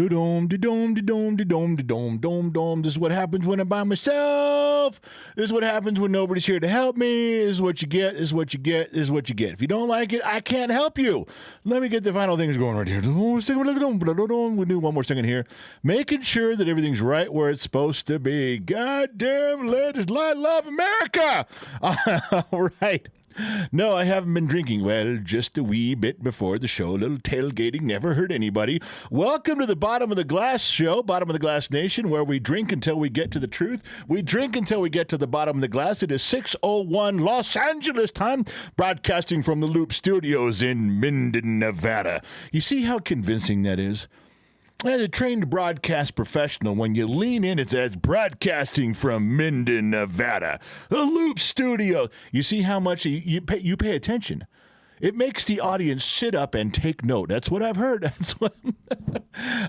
Do-dom, de-dom, de-dom, de-dom, de-dom, dom, dom. This is what happens when I'm by myself. This is what happens when nobody's here to help me. This is what you get. This is what you get. This is what you get. If you don't like it, I can't help you. Let me get the final things going right here. We'll do one more second here. Making sure that everything's right where it's supposed to be. Goddamn, love America. All right. No, I haven't been drinking. Well, just a wee bit before the show. A little tailgating never hurt anybody. Welcome to the Bottom of the Glass show, Bottom of the Glass Nation, where we drink until we get to the truth. We drink until we get to the bottom of the glass. It is 6:01 Los Angeles time, broadcasting from the Loop Studios in Minden, Nevada. You see how convincing that is? As a trained broadcast professional, when you lean in, it says broadcasting from Minden, Nevada, the Loop Studio. You see how much you pay attention. It makes the audience sit up and take note. That's what I've heard. That's what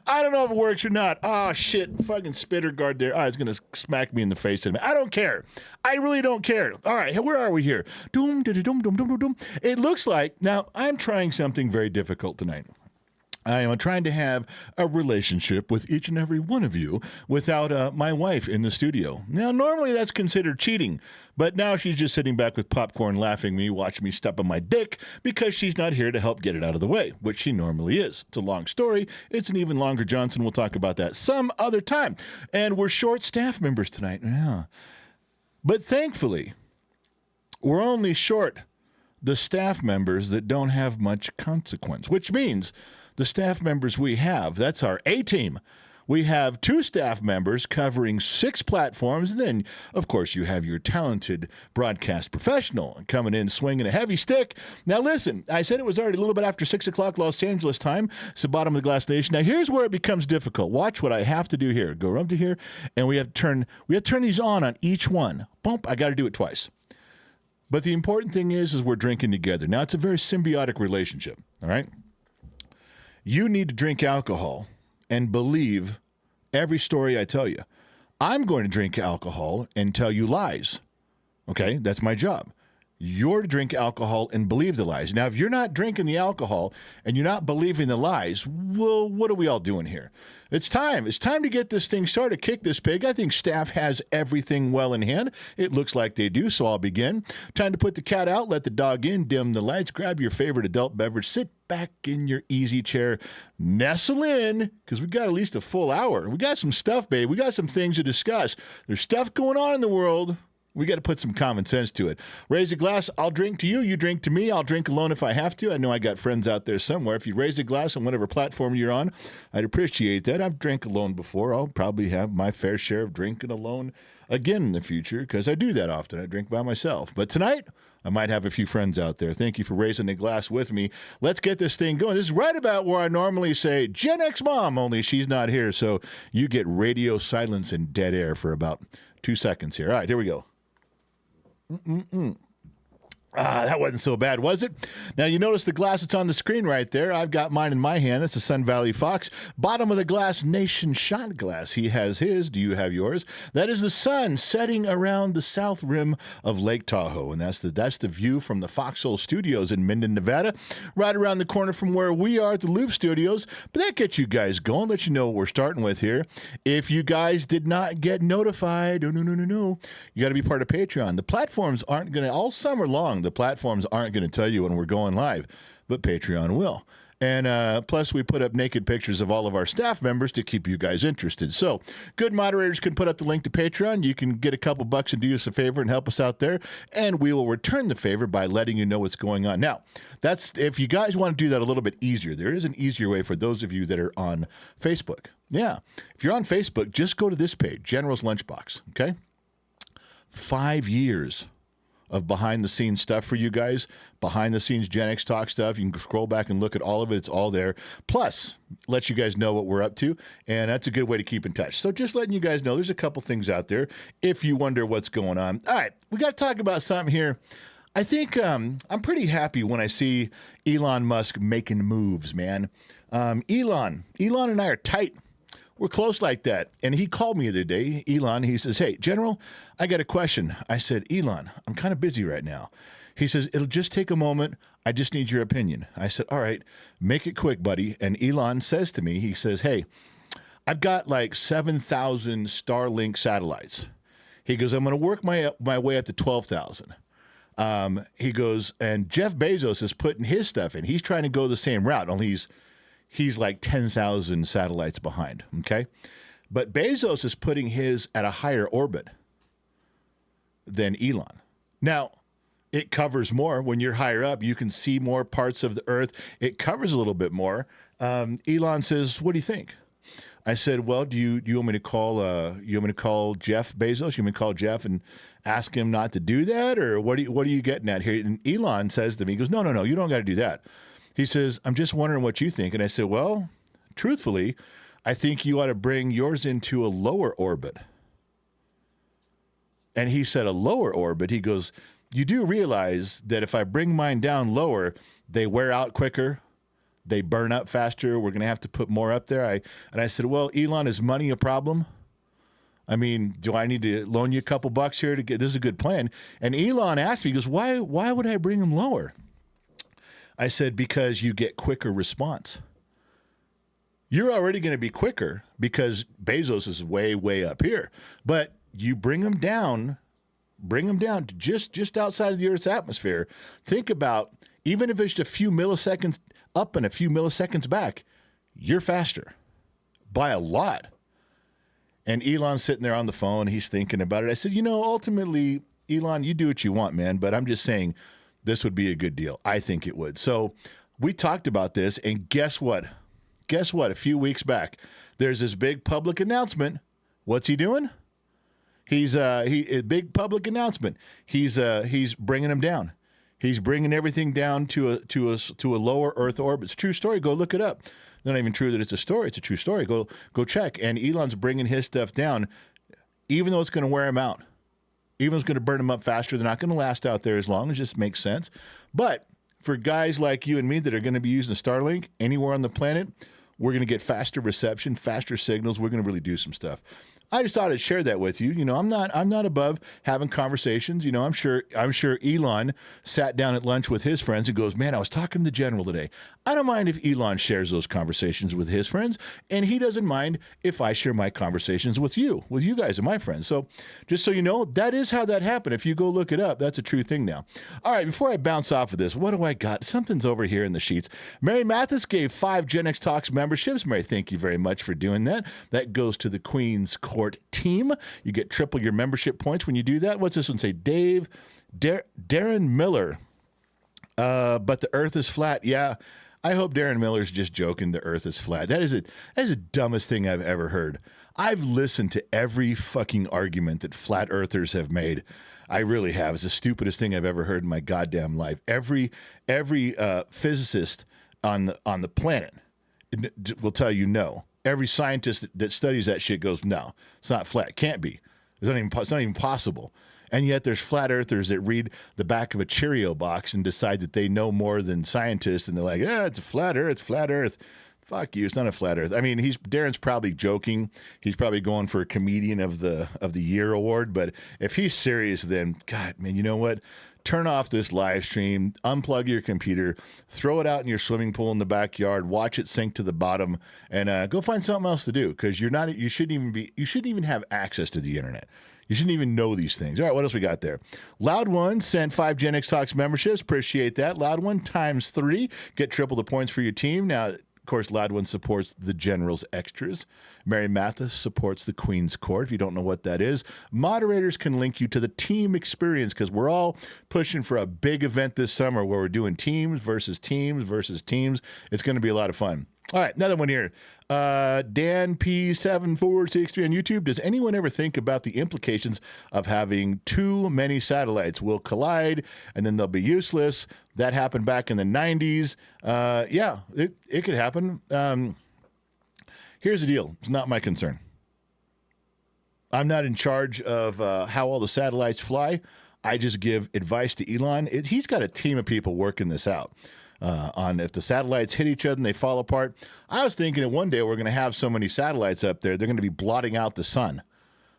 I don't know if it works or not. Oh, shit. Fucking spitter guard there. Oh, it's going to smack me in the face. I don't care. I really don't care. All right, where are we here? Doom, doom, doom, doom, doom, doom. It looks like, now, I'm trying something very difficult tonight. I am trying to have a relationship with each and every one of you without my wife in the studio. Now, normally that's considered cheating, but now she's just sitting back with popcorn laughing at me, watching me step on my dick because she's not here to help get it out of the way, which she normally is. It's a long story. It's an even longer Johnson. We'll talk about that some other time. And we're short staff members tonight. Yeah. But thankfully, we're only short the staff members that don't have much consequence, which means the staff members we have, that's our A-team. We have 2 staff members covering 6 platforms, and then, of course, you have your talented broadcast professional coming in swinging a heavy stick. Now, listen, I said it was already a little bit after 6 o'clock Los Angeles time. It's the Bottom of the Glass Nation. Now, here's where it becomes difficult. Watch what I have to do here. Go up to here, and we have to turn these on each one. Bump, I got to do it twice. But the important thing is we're drinking together. Now, it's a very symbiotic relationship, all right? You need to drink alcohol and believe every story I tell you. I'm going to drink alcohol and tell you lies. Okay? That's my job. You're to drink alcohol and believe the lies. Now, if you're not drinking the alcohol and you're not believing the lies, well, what are we all doing here? It's time. It's time to get this thing started, kick this pig. I think staff has everything well in hand. It looks like they do, so I'll begin. Time to put the cat out, let the dog in, dim the lights, grab your favorite adult beverage, sit back in your easy chair, nestle in, because we got at least a full hour. We got some stuff, babe. We got some things to discuss. There's stuff going on in the world. We got to put some common sense to it. Raise a glass. I'll drink to you. You drink to me. I'll drink alone if I have to. I know I got friends out there somewhere. If you raise a glass on whatever platform you're on, I'd appreciate that. I've drank alone before. I'll probably have my fair share of drinking alone again in the future because I do that often. I drink by myself. But tonight, I might have a few friends out there. Thank you for raising a glass with me. Let's get this thing going. This is right about where I normally say Gen X Mom, only she's not here. So you get radio silence and dead air for about 2 seconds here. All right, here we go. That wasn't so bad, was it? Now, you notice the glass that's on the screen right there. I've got mine in my hand. That's a Sun Valley Fox. Bottom of the Glass Nation shot glass. He has his. Do you have yours? That is the sun setting around the south rim of Lake Tahoe, and that's the view from the Foxhole Studios in Minden, Nevada, right around the corner from where we are at the Loop Studios. But that gets you guys going. Let you know what we're starting with here. If you guys did not get notified, no. You got to be part of Patreon. The platforms aren't going to, all summer long, the platforms aren't going to tell you when we're going live, but Patreon will. And plus, we put up naked pictures of all of our staff members to keep you guys interested. So good moderators can put up the link to Patreon. You can get a couple bucks and do us a favor and help us out there, and we will return the favor by letting you know what's going on. Now, that's if you guys want to do that a little bit easier. There is an easier way for those of you that are on Facebook. Yeah, if you're on Facebook, just go to this page, General's Lunchbox, okay? 5 years of behind-the-scenes stuff for you guys, behind-the-scenes Gen X Talk stuff. You can scroll back and look at all of it. It's all there. Plus, let you guys know what we're up to, and that's a good way to keep in touch. So just letting you guys know there's a couple things out there if you wonder what's going on. All right, we got to talk about something here. I think I'm pretty happy when I see Elon Musk making moves, man. Elon and I are tight. We're close like that. And he called me the other day, Elon. He says, hey, General, I got a question. I said, Elon, I'm kind of busy right now. He says, it'll just take a moment. I just need your opinion. I said, all right, make it quick, buddy. And Elon says to me, he says, hey, I've got like 7,000 Starlink satellites. He goes, I'm going to work my way up to 12,000. He goes, and Jeff Bezos is putting his stuff in. He's trying to go the same route, only he's like 10,000 satellites behind, okay? But Bezos is putting his at a higher orbit than Elon. Now, it covers more. When you're higher up, you can see more parts of the Earth. It covers a little bit more. Elon says, what do you think? I said, well, do you want me to call Jeff Bezos? You want me to call Jeff and ask him not to do that? Or what are you getting at here? And Elon says to me, he goes, no, you don't got to do that. He says, I'm just wondering what you think. And I said, well, truthfully, I think you ought to bring yours into a lower orbit. And he said, a lower orbit? He goes, you do realize that if I bring mine down lower, they wear out quicker, they burn up faster, we're going to have to put more up there. I said, well, Elon, is money a problem? I mean, do I need to loan you a couple bucks here to get, this is a good plan. And Elon asked me, he goes, why would I bring them lower? I said, because you get quicker response. You're already going to be quicker because Bezos is way, way up here. But you bring them down to just outside of the Earth's atmosphere. Think about, even if it's a few milliseconds up and a few milliseconds back, you're faster by a lot. And Elon's sitting there on the phone. He's thinking about it. I said, ultimately, Elon, you do what you want, man. But I'm just saying this would be a good deal. I think it would. So we talked about this. And guess what? A few weeks back, there's this big public announcement. What's he doing? He's a big public announcement. He's bringing them down. He's bringing everything down to a lower Earth orbit. It's a true story. Go look it up. Not even true that it's a story. It's a true story. Go check. And Elon's bringing his stuff down, even though it's going to wear him out. Even though it's going to burn them up faster. They're not going to last out there as long. It just makes sense. But for guys like you and me that are going to be using Starlink anywhere on the planet, we're going to get faster reception, faster signals. We're going to really do some stuff. I just thought I'd share that with you. I'm not above having conversations. I'm sure Elon sat down at lunch with his friends and goes, man, I was talking to the general today. I don't mind if Elon shares those conversations with his friends, and he doesn't mind if I share my conversations with you guys and my friends. So just so you know, that is how that happened. If you go look it up, that's a true thing now. All right, before I bounce off of this, what do I got? Something's over here in the sheets. Mary Mathis gave 5 Gen X Talks memberships. Mary, thank you very much for doing that. That goes to the Queen's Court team. You get triple your membership points when you do that. What's this one say? Darren Miller. But the Earth is flat. Yeah, I hope Darren Miller's just joking. The Earth is flat. That is the dumbest thing I've ever heard. I've listened to every fucking argument that flat earthers have made. I really have. It's the stupidest thing I've ever heard in my goddamn life. Every physicist on the planet will tell you no. Every scientist that studies that shit goes, no, it's not flat. It can't be. It's not even possible. And yet there's flat earthers that read the back of a Cheerio box and decide that they know more than scientists. And they're like, yeah, it's a flat earth. Fuck you. It's not a flat earth. I mean, Darren's probably joking. He's probably going for a comedian of the year award. But if he's serious, then God, man, you know what? Turn off this live stream, unplug your computer, throw it out in your swimming pool in the backyard, watch it sink to the bottom, and go find something else to do, because you shouldn't even have access to the internet. You shouldn't even know these things. All right, what else we got there? Loud One sent 5 Gen X Talks memberships. Appreciate that. Loud One times 3. Get triple the points for your team. Now, of course, Loud One supports the General's Extras. Mary Mathis supports the Queen's Court. If you don't know what that is, moderators can link you to the team experience, because we're all pushing for a big event this summer where we're doing teams versus teams versus teams. It's going to be a lot of fun. All right, another one here. Dan P7463 on YouTube. Does anyone ever think about the implications of having too many satellites? Will collide and then they'll be useless. That happened back in the 90s. Yeah, it could happen. Here's the deal. It's not my concern. I'm not in charge of how all the satellites fly. I just give advice to Elon. He's got a team of people working this out. On if the satellites hit each other and they fall apart. I was thinking that one day we're going to have so many satellites up there, they're going to be blotting out the sun.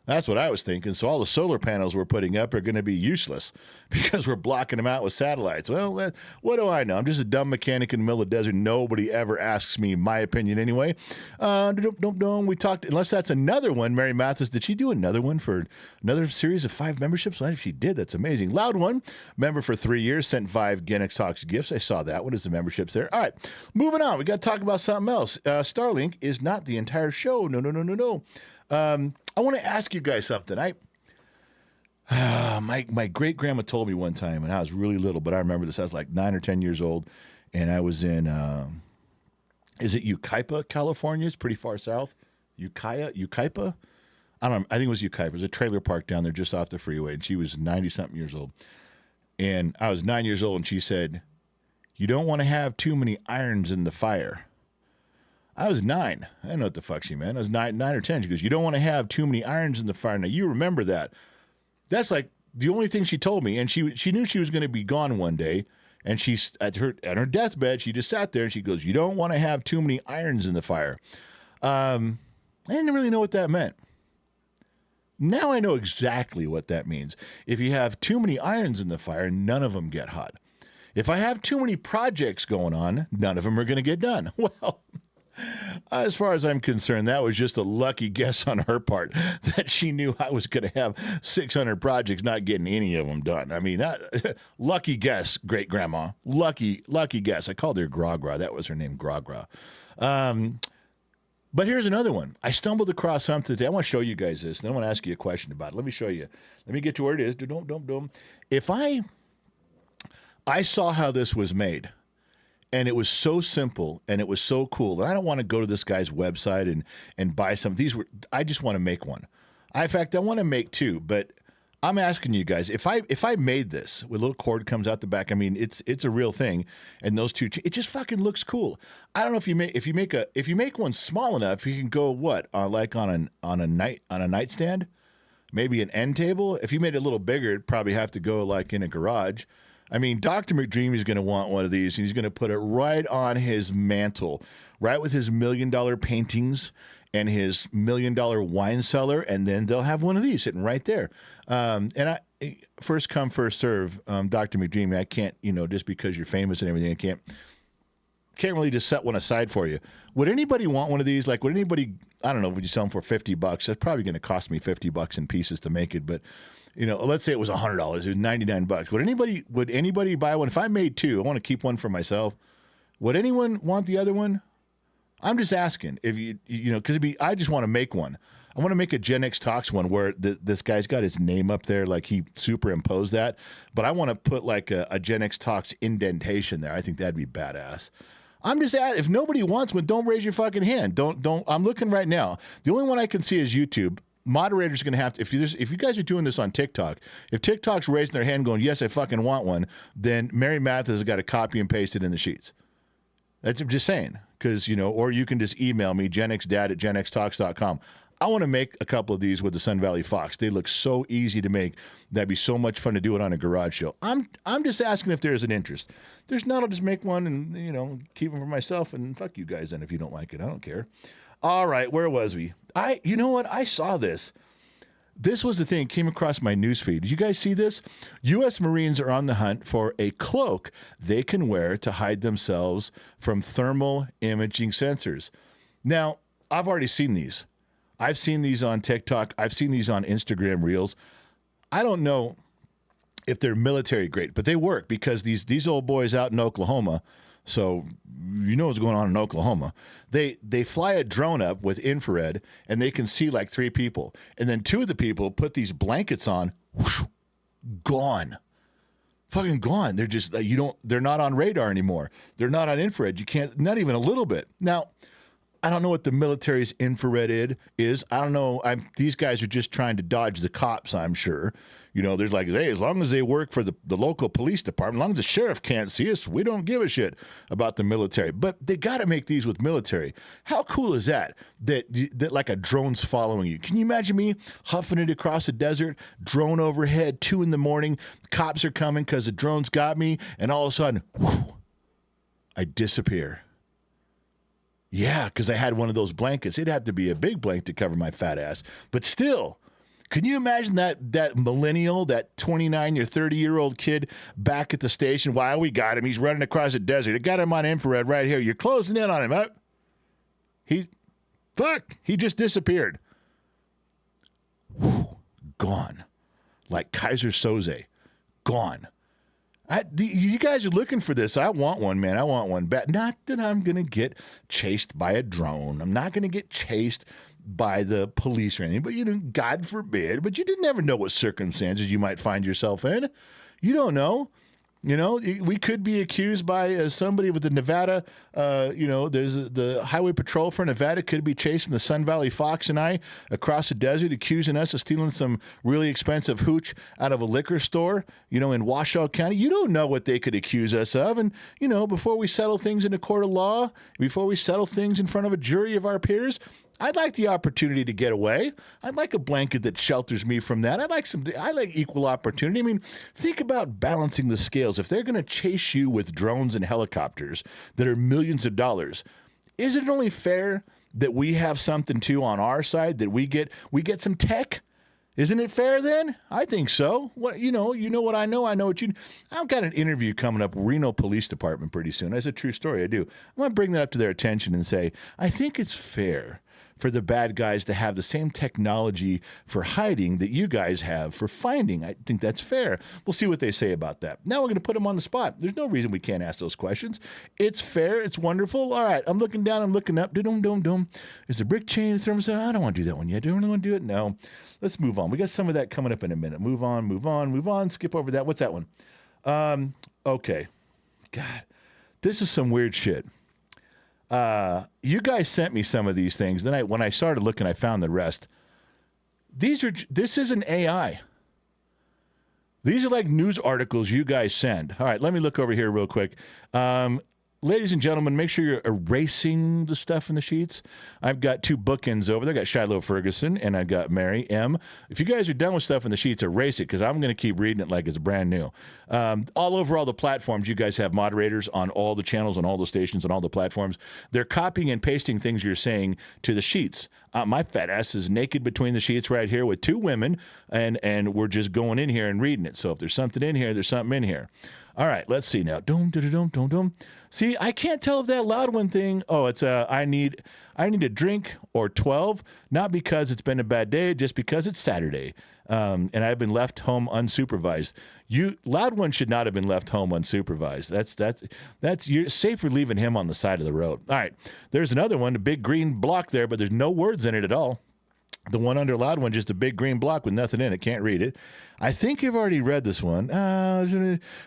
That's what I was thinking. So all the solar panels we're putting up are going to be useless because we're blocking them out with satellites. Well, what do I know? I'm just a dumb mechanic in the middle of the desert. Nobody ever asks me my opinion anyway. We talked, unless that's another one. Mary Mathis, did she do another one for another series of 5 memberships? Well, if she did, that's amazing. Loud one, member for 3 years, sent 5 Genex Talks gifts. I saw that. What is the memberships there? All right, moving on. We got to talk about something else. Starlink is not the entire show. No. I want to ask you guys something. My great grandma told me one time, and I was really little, but I remember this. I was like 9 or 10 years old, and I was in, is it Yucaipa, California? It's pretty far south. Yucaipa? I don't know. I think it was Yucaipa. It was a trailer park down there just off the freeway, and she was 90-something years old. And I was 9 years old, and she said, "You don't want to have too many irons in the fire." I was 9. I didn't know what the fuck she meant. I was 9 or 10. She goes, "You don't want to have too many irons in the fire." Now, you remember that. That's like the only thing she told me. And she knew she was going to be gone one day. And she's at her deathbed, she just sat there and she goes, "You don't want to have too many irons in the fire." I didn't really know what that meant. Now I know exactly what that means. If you have too many irons in the fire, none of them get hot. If I have too many projects going on, none of them are going to get done. Well, as far as I'm concerned, that was just a lucky guess on her part that she knew I was going to have 600 projects, not getting any of them done. I mean, lucky guess, great grandma. Lucky guess. I called her Gra. That was her name, Gra. But here's another one. I stumbled across something today. I want to show you guys this, and I want to ask you a question about it. Let me show you. Let me get to where it is. If I saw how this was made, and it was so simple, and it was so cool. And I don't want to go to this guy's website and buy some. I just want to make one. In fact, I want to make 2. But I'm asking you guys, if I made this, with a little cord comes out the back. I mean, it's a real thing. And those 2, it just fucking looks cool. I don't know if you make one small enough, you can go like on a nightstand, maybe an end table. If you made it a little bigger, it'd probably have to go like in a garage. I mean, Dr. McDreamy is going to want one of these, and he's going to put it right on his mantle, right with his $1 million paintings and his $1 million wine cellar, and then they'll have one of these sitting right there. First come, first serve, Dr. McDreamy. I can't, just because you're famous and everything, I can't really just set one aside for you. Would anybody want one of these? Like, would anybody, I don't know, would you sell them for $50? That's probably going to cost me $50 in pieces to make it, but let's say it was $100. It was $99. Would anybody buy one? If I made 2, I want to keep one for myself. Would anyone want the other one? I'm just asking. If because I just want to make one. I want to make a Gen X Talks one where this guy's got his name up there, like he superimposed that. But I want to put like a Gen X Talks indentation there. I think that'd be badass. I'm just asking. If nobody wants one, don't raise your fucking hand. Don't. I'm looking right now. The only one I can see is YouTube. Moderators are going to have to, if you guys are doing this on TikTok, if TikTok's raising their hand going, "Yes, I fucking want one," then Mary Mathis has got to copy and paste it in the sheets. I'm just saying, because, or you can just email me, genxdad@genxtalks.com. I want to make a couple of these with the Sun Valley Fox. They look so easy to make. That'd be so much fun to do it on a garage show. I'm just asking if there's an interest. There's not, I'll just make one and, keep them for myself, and fuck you guys then if you don't like it. I don't care. All right, where was we? You know what? I saw this. This was the thing. It came across my newsfeed. Did you guys see this? U.S. Marines are on the hunt for a cloak they can wear to hide themselves from thermal imaging sensors. Now, I've already seen these. I've seen these on TikTok. I've seen these on Instagram Reels. I don't know if they're military grade, but they work because these old boys out in Oklahoma. So you know what's going on in Oklahoma. They fly a drone up with infrared, and they can see like 3 people. And then 2 of the people put these blankets on, whoosh, gone. Fucking gone. They're just, they're not on radar anymore. They're not on infrared. You can't, not even a little bit. Now, I don't know what the military's infrared is. I don't know. These guys are just trying to dodge the cops, I'm sure. There's like, hey, as long as they work for the local police department, as long as the sheriff can't see us, we don't give a shit about the military. But they got to make these with military. How cool is that like a drone's following you? Can you imagine me huffing it across the desert, drone overhead, 2 a.m, cops are coming because the drone's got me, and all of a sudden, whoo, I disappear. Yeah, because I had one of those blankets. It'd have to be a big blanket to cover my fat ass. But still, Can you imagine that millennial, that 29 or 30-year-old kid back at the station? Wow, we got him. He's running across the desert. I got him on infrared right here. You're closing in on him. He just disappeared. Whew, gone. Like Kaiser Soze. Gone. You guys are looking for this. I want one, man. I want one. Not that I'm going to get chased by a drone. I'm not going to get chased by the police or anything. But, God forbid. But you never know what circumstances you might find yourself in. You don't know. We could be accused by somebody with the Nevada, there's the Highway Patrol for Nevada could be chasing the Sun Valley Fox and I across the desert, accusing us of stealing some really expensive hooch out of a liquor store, in Washoe County. You don't know what they could accuse us of. And, before we settle things in a court of law, before we settle things in front of a jury of our peers, I'd like the opportunity to get away. I'd like a blanket that shelters me from that. I like equal opportunity. I mean, think about balancing the scales. If they're going to chase you with drones and helicopters that are millions of dollars, is it only fair that we have something too on our side, that we get some tech? Isn't it fair then? I think so. What what I know. I know what you. I've got an interview coming up, Reno Police Department, pretty soon. That's a true story. I do. I want to bring that up to their attention and say, I think it's fair for the bad guys to have the same technology for hiding that you guys have for finding. I think that's fair. We'll see what they say about that. Now we're going to put them on the spot. There's no reason we can't ask those questions. It's fair. It's wonderful. All right. I'm looking down. I'm looking up. Dum. Is the brick chain thermostat? I don't want to do that one yet. Do I really want to do it? No. Let's move on. We got some of that coming up in a minute. Move on. Skip over that. What's that one? Okay. God, this is some weird shit. You guys sent me some of these things. Then when I started looking, I found the rest. This isn't AI. These are like news articles you guys send. All right, let me look over here real quick. Ladies and gentlemen, make sure you're erasing the stuff in the sheets. I've got two bookends over there. I've got Shiloh Ferguson and I've got Mary M. If you guys are done with stuff in the sheets, erase it because I'm going to keep reading it like it's brand new. All over all the platforms, you guys have moderators on all the channels, on all the stations, on all the platforms. They're copying and pasting things you're saying to the sheets. My fat ass is naked between the sheets right here with two women, and we're just going in here and reading it. So if there's something in here, there's something in here. All right, let's see now. Dum. See, I can't tell if that loud one thing. Oh, it's I need a drink or 12, not because it's been a bad day, just because it's Saturday, and I've been left home unsupervised. Loud one should not have been left home unsupervised. That's you're safe for leaving him on the side of the road. All right, there's another one, a big green block there, but there's no words in it at all. The one under loud one, just a big green block with nothing in it. Can't read it. I think you've already read this one.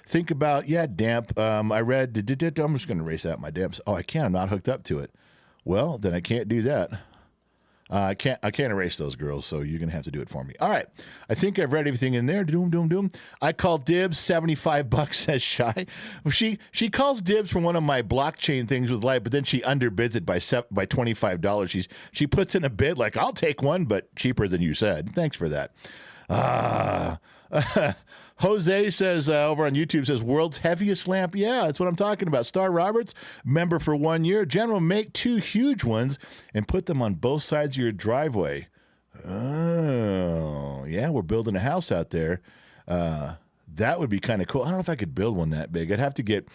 Think about, damp. I read, I'm just going to erase out my damps. Oh, I can't. I'm not hooked up to it. Well, then I can't do that. I can't erase those girls, so you're going to have to do it for me. All right. I think I've read everything in there. Doom. I call dibs. $75, says Shy. She calls dibs for one of my blockchain things with light, but then she underbids it by $25. She puts in a bid like, I'll take one, but cheaper than you said. Thanks for that. Jose says over on YouTube, says world's heaviest lamp. Yeah, that's what I'm talking about. Star Roberts, member for 1 year. General, make two huge ones and put them on both sides of your driveway. Oh, yeah, we're building a house out there. That would be kind of cool. I don't know if I could build one that big. I'd have to get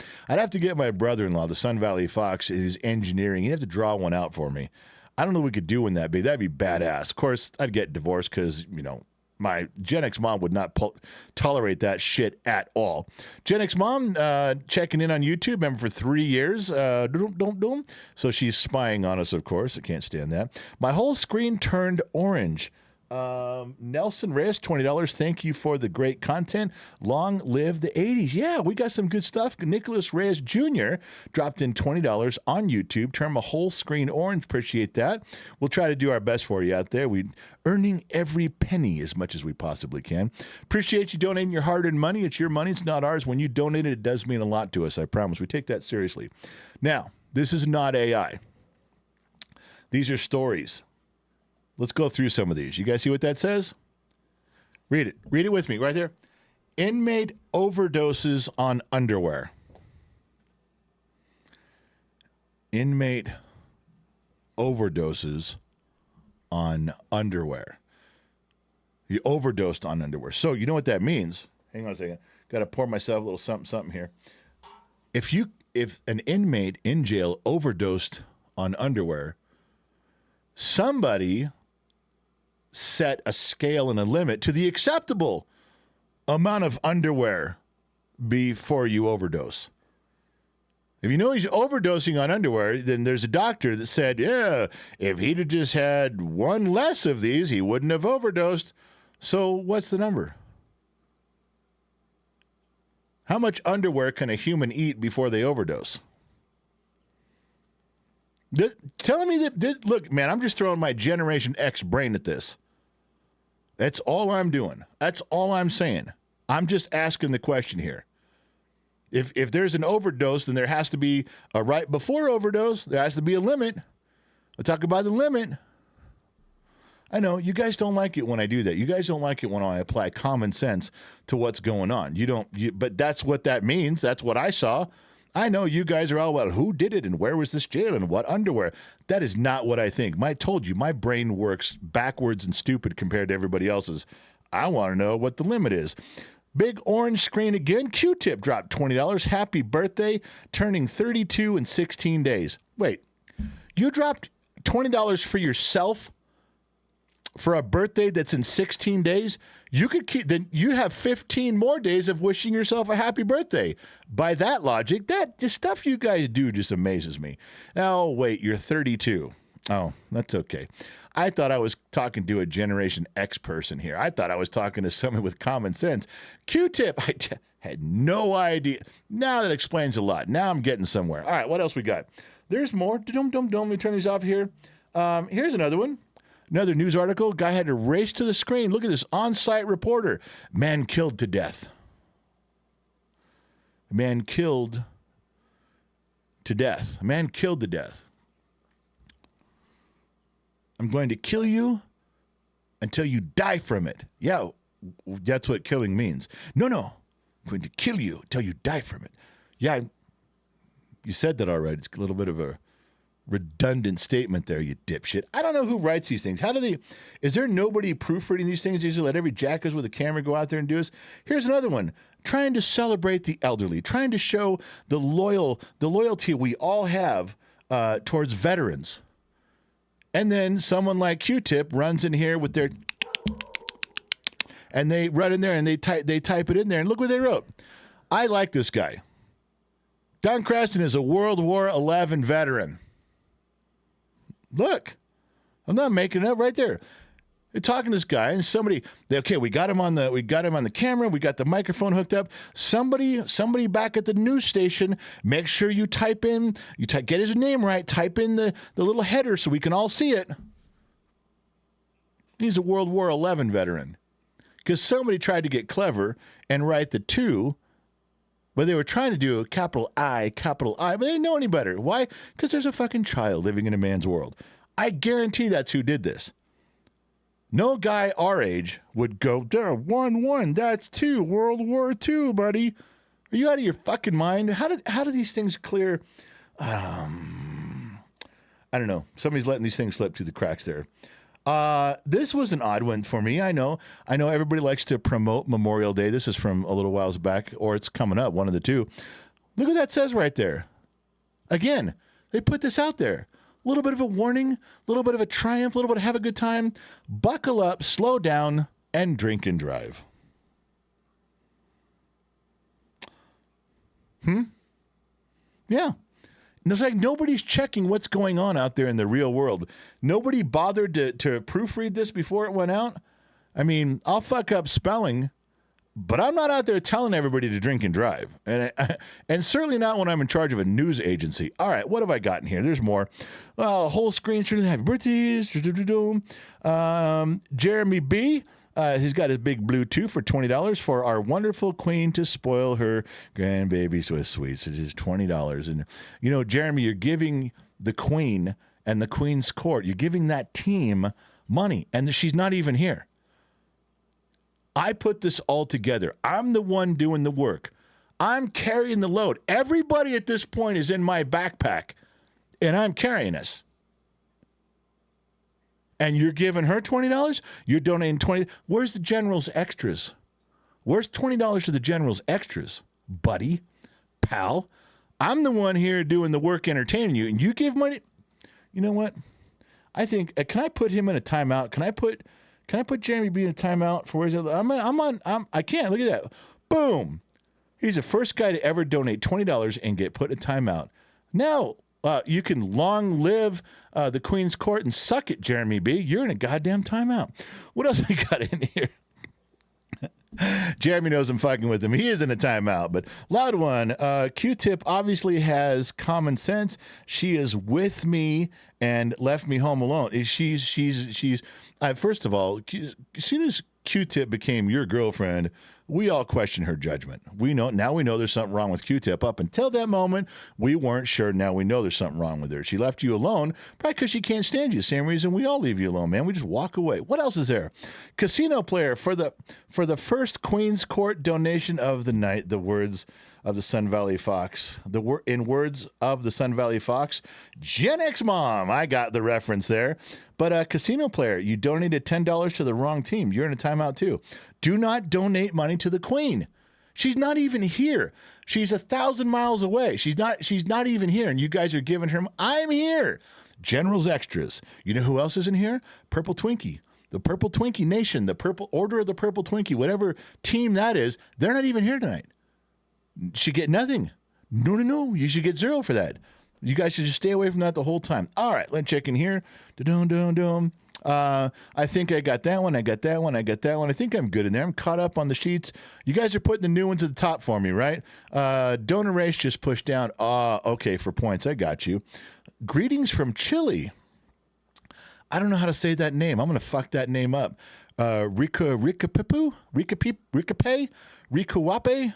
my brother-in-law, the Sun Valley Fox, who's engineering. He'd have to draw one out for me. I don't know if we could do one that big. That'd be badass. Of course, I'd get divorced because, my Gen X mom would not tolerate that shit at all. Gen X mom checking in on YouTube, member for 3 years. So she's spying on us, of course. I can't stand that. My whole screen turned orange. Nelson Reyes, $20. Thank you for the great content. Long live the 80s. Yeah, we got some good stuff. Nicholas Reyes Jr. dropped in $20 on YouTube. Turn my whole screen orange. Appreciate that. We'll try to do our best for you out there. We're earning every penny as much as we possibly can. Appreciate you donating your hard-earned money. It's your money. It's not ours. When you donate it, it does mean a lot to us. I promise. We take that seriously. Now, this is not AI. These are stories. Let's go through some of these. You guys see what that says? Read it. Read it with me right there. Inmate overdoses on underwear. Inmate overdoses on underwear. You overdosed on underwear. So you know what that means? Hang on a second. Got to pour myself a little something here. If an inmate in jail overdosed on underwear, somebody set a scale and a limit to the acceptable amount of underwear before you overdose. If you know he's overdosing on underwear, then there's a doctor that said, yeah, if he'd have just had one less of these, he wouldn't have overdosed. So what's the number? How much underwear can a human eat before they overdose? Telling me that, look, man, I'm just throwing my Generation X brain at this. That's all I'm doing. That's all I'm saying. I'm just asking the question here. If there's an overdose, then there has to be a right before overdose. There has to be a limit. We'll talk about the limit. I know you guys don't like it when I do that. You guys don't like it when I apply common sense to what's going on. But that's what that means. That's what I saw. I know you guys are all, well, who did it and where was this jail and what underwear? That is not what I think. I told you, my brain works backwards and stupid compared to everybody else's. I want to know what the limit is. Big orange screen again. Q-Tip dropped $20. Happy birthday, turning 32 in 16 days. Wait, you dropped $20 for yourself for a birthday that's in 16 days? You could keep, then you have 15 more days of wishing yourself a happy birthday. By that logic, the stuff you guys do just amazes me. Oh, wait, you're 32. Oh, that's okay. I thought I was talking to a Generation X person here. I thought I was talking to someone with common sense. Q-Tip, I had no idea. Now that explains a lot. Now I'm getting somewhere. All right, what else we got? There's more. Let me turn these off here. Here's another one. Another news article. Guy had to race to the screen. Look at this on-site reporter. Man killed to death. Man killed to death. Man killed to death. I'm going to kill you until you die from it. Yeah, that's what killing means. No, I'm going to kill you until you die from it. Yeah, you said that all right. It's a little bit of a redundant statement there, you dipshit. I don't know who writes these things. Is there nobody proofreading these things? Usually let every jackass with a camera go out there and do this. Here's another one. Trying to celebrate the elderly. Trying to show the loyalty we all have towards veterans. And then someone like Q-Tip runs in here with their, and they run in there and they type it in there, and look what they wrote. I like this guy. Don Creston is a World War XI veteran. Look, I'm not making it up right there. They're talking to this guy, and we got him on the camera, we got the microphone hooked up. Somebody back at the news station, make sure you get his name right, type in the little header so we can all see it. He's a World War XI veteran. Because somebody tried to get clever and write the 2, but they were trying to do a capital I, but they didn't know any better. Why? Because there's a fucking child living in a man's world. I guarantee that's who did this. No guy our age would go, 1-1, that's 2, World War II, buddy. Are you out of your fucking mind? How do these things clear? I don't know. Somebody's letting these things slip through the cracks there. This was an odd one for me. I know everybody likes to promote Memorial Day. This is from a little whiles back, or it's coming up, one of the two. Look what that says right there. Again, they put this out there. A little bit of a warning, a little bit of a triumph, a little bit of have a good time. Buckle up, slow down, and drink and drive. Yeah. And it's like nobody's checking what's going on out there in the real world. Nobody bothered to proofread this before it went out. I mean, I'll fuck up spelling, but I'm not out there telling everybody to drink and drive. And certainly not when I'm in charge of a news agency. All right, what have I got in here? There's more. Whole screen, happy birthdays. Jeremy B., he's got his big blue 2 for $20 for our wonderful queen to spoil her grandbabies with sweets. It is $20. And, Jeremy, you're giving the queen and the queen's court, you're giving that team money, and she's not even here. I put this all together. I'm the one doing the work. I'm carrying the load. Everybody at this point is in my backpack, and I'm carrying us. And you're giving her $20? You're donating 20. Where's the general's extras? Where's $20 to the general's extras, buddy, pal? I'm the one here doing the work entertaining you, and you give money. You know what? I think, can I put him in a timeout? Can I put Jeremy B in a timeout for where's it? I can't. Look at that. Boom. He's the first guy to ever donate $20 and get put in a timeout. Now, you can long live the Queen's Court and suck it, Jeremy B. You're in a goddamn timeout. What else we got in here? Jeremy knows I'm fucking with him. He is in a timeout. But loud one, Q-Tip obviously has common sense. She is with me and left me home alone. She's first of all, as soon as Q-Tip became your girlfriend, we all question her judgment. We know there's something wrong with Q-Tip. Up until that moment, we weren't sure. Now we know there's something wrong with her. She left you alone, probably because she can't stand you. Same reason we all leave you alone, man. We just walk away. What else is there? Casino player for the first Queen's Court donation of the night. The words of the Sun Valley Fox. In words of the Sun Valley Fox, Gen X mom. I got the reference there. But casino player, you donated $10 to the wrong team. You're in a timeout too. Do not donate money to the Queen. She's not even here. She's 1,000 miles away. She's not even here. And you guys are giving her, I'm here. General's extras. You know who else is in here? Purple Twinkie. The Purple Twinkie Nation, the Purple Order of the Purple Twinkie, whatever team that is, they're not even here tonight. Should get nothing. No. You should get zero for that. You guys should just stay away from that the whole time. All right, let's check in here. I think I got that one. I got that one. I think I'm good in there. I'm caught up on the sheets. You guys are putting the new ones at the top for me, right? Donor race just pushed down. Okay, for points. I got you. Greetings from Chile. I don't know how to say that name. I'm going to fuck that name up. Rikawape? Riquuappe. Riquuappe.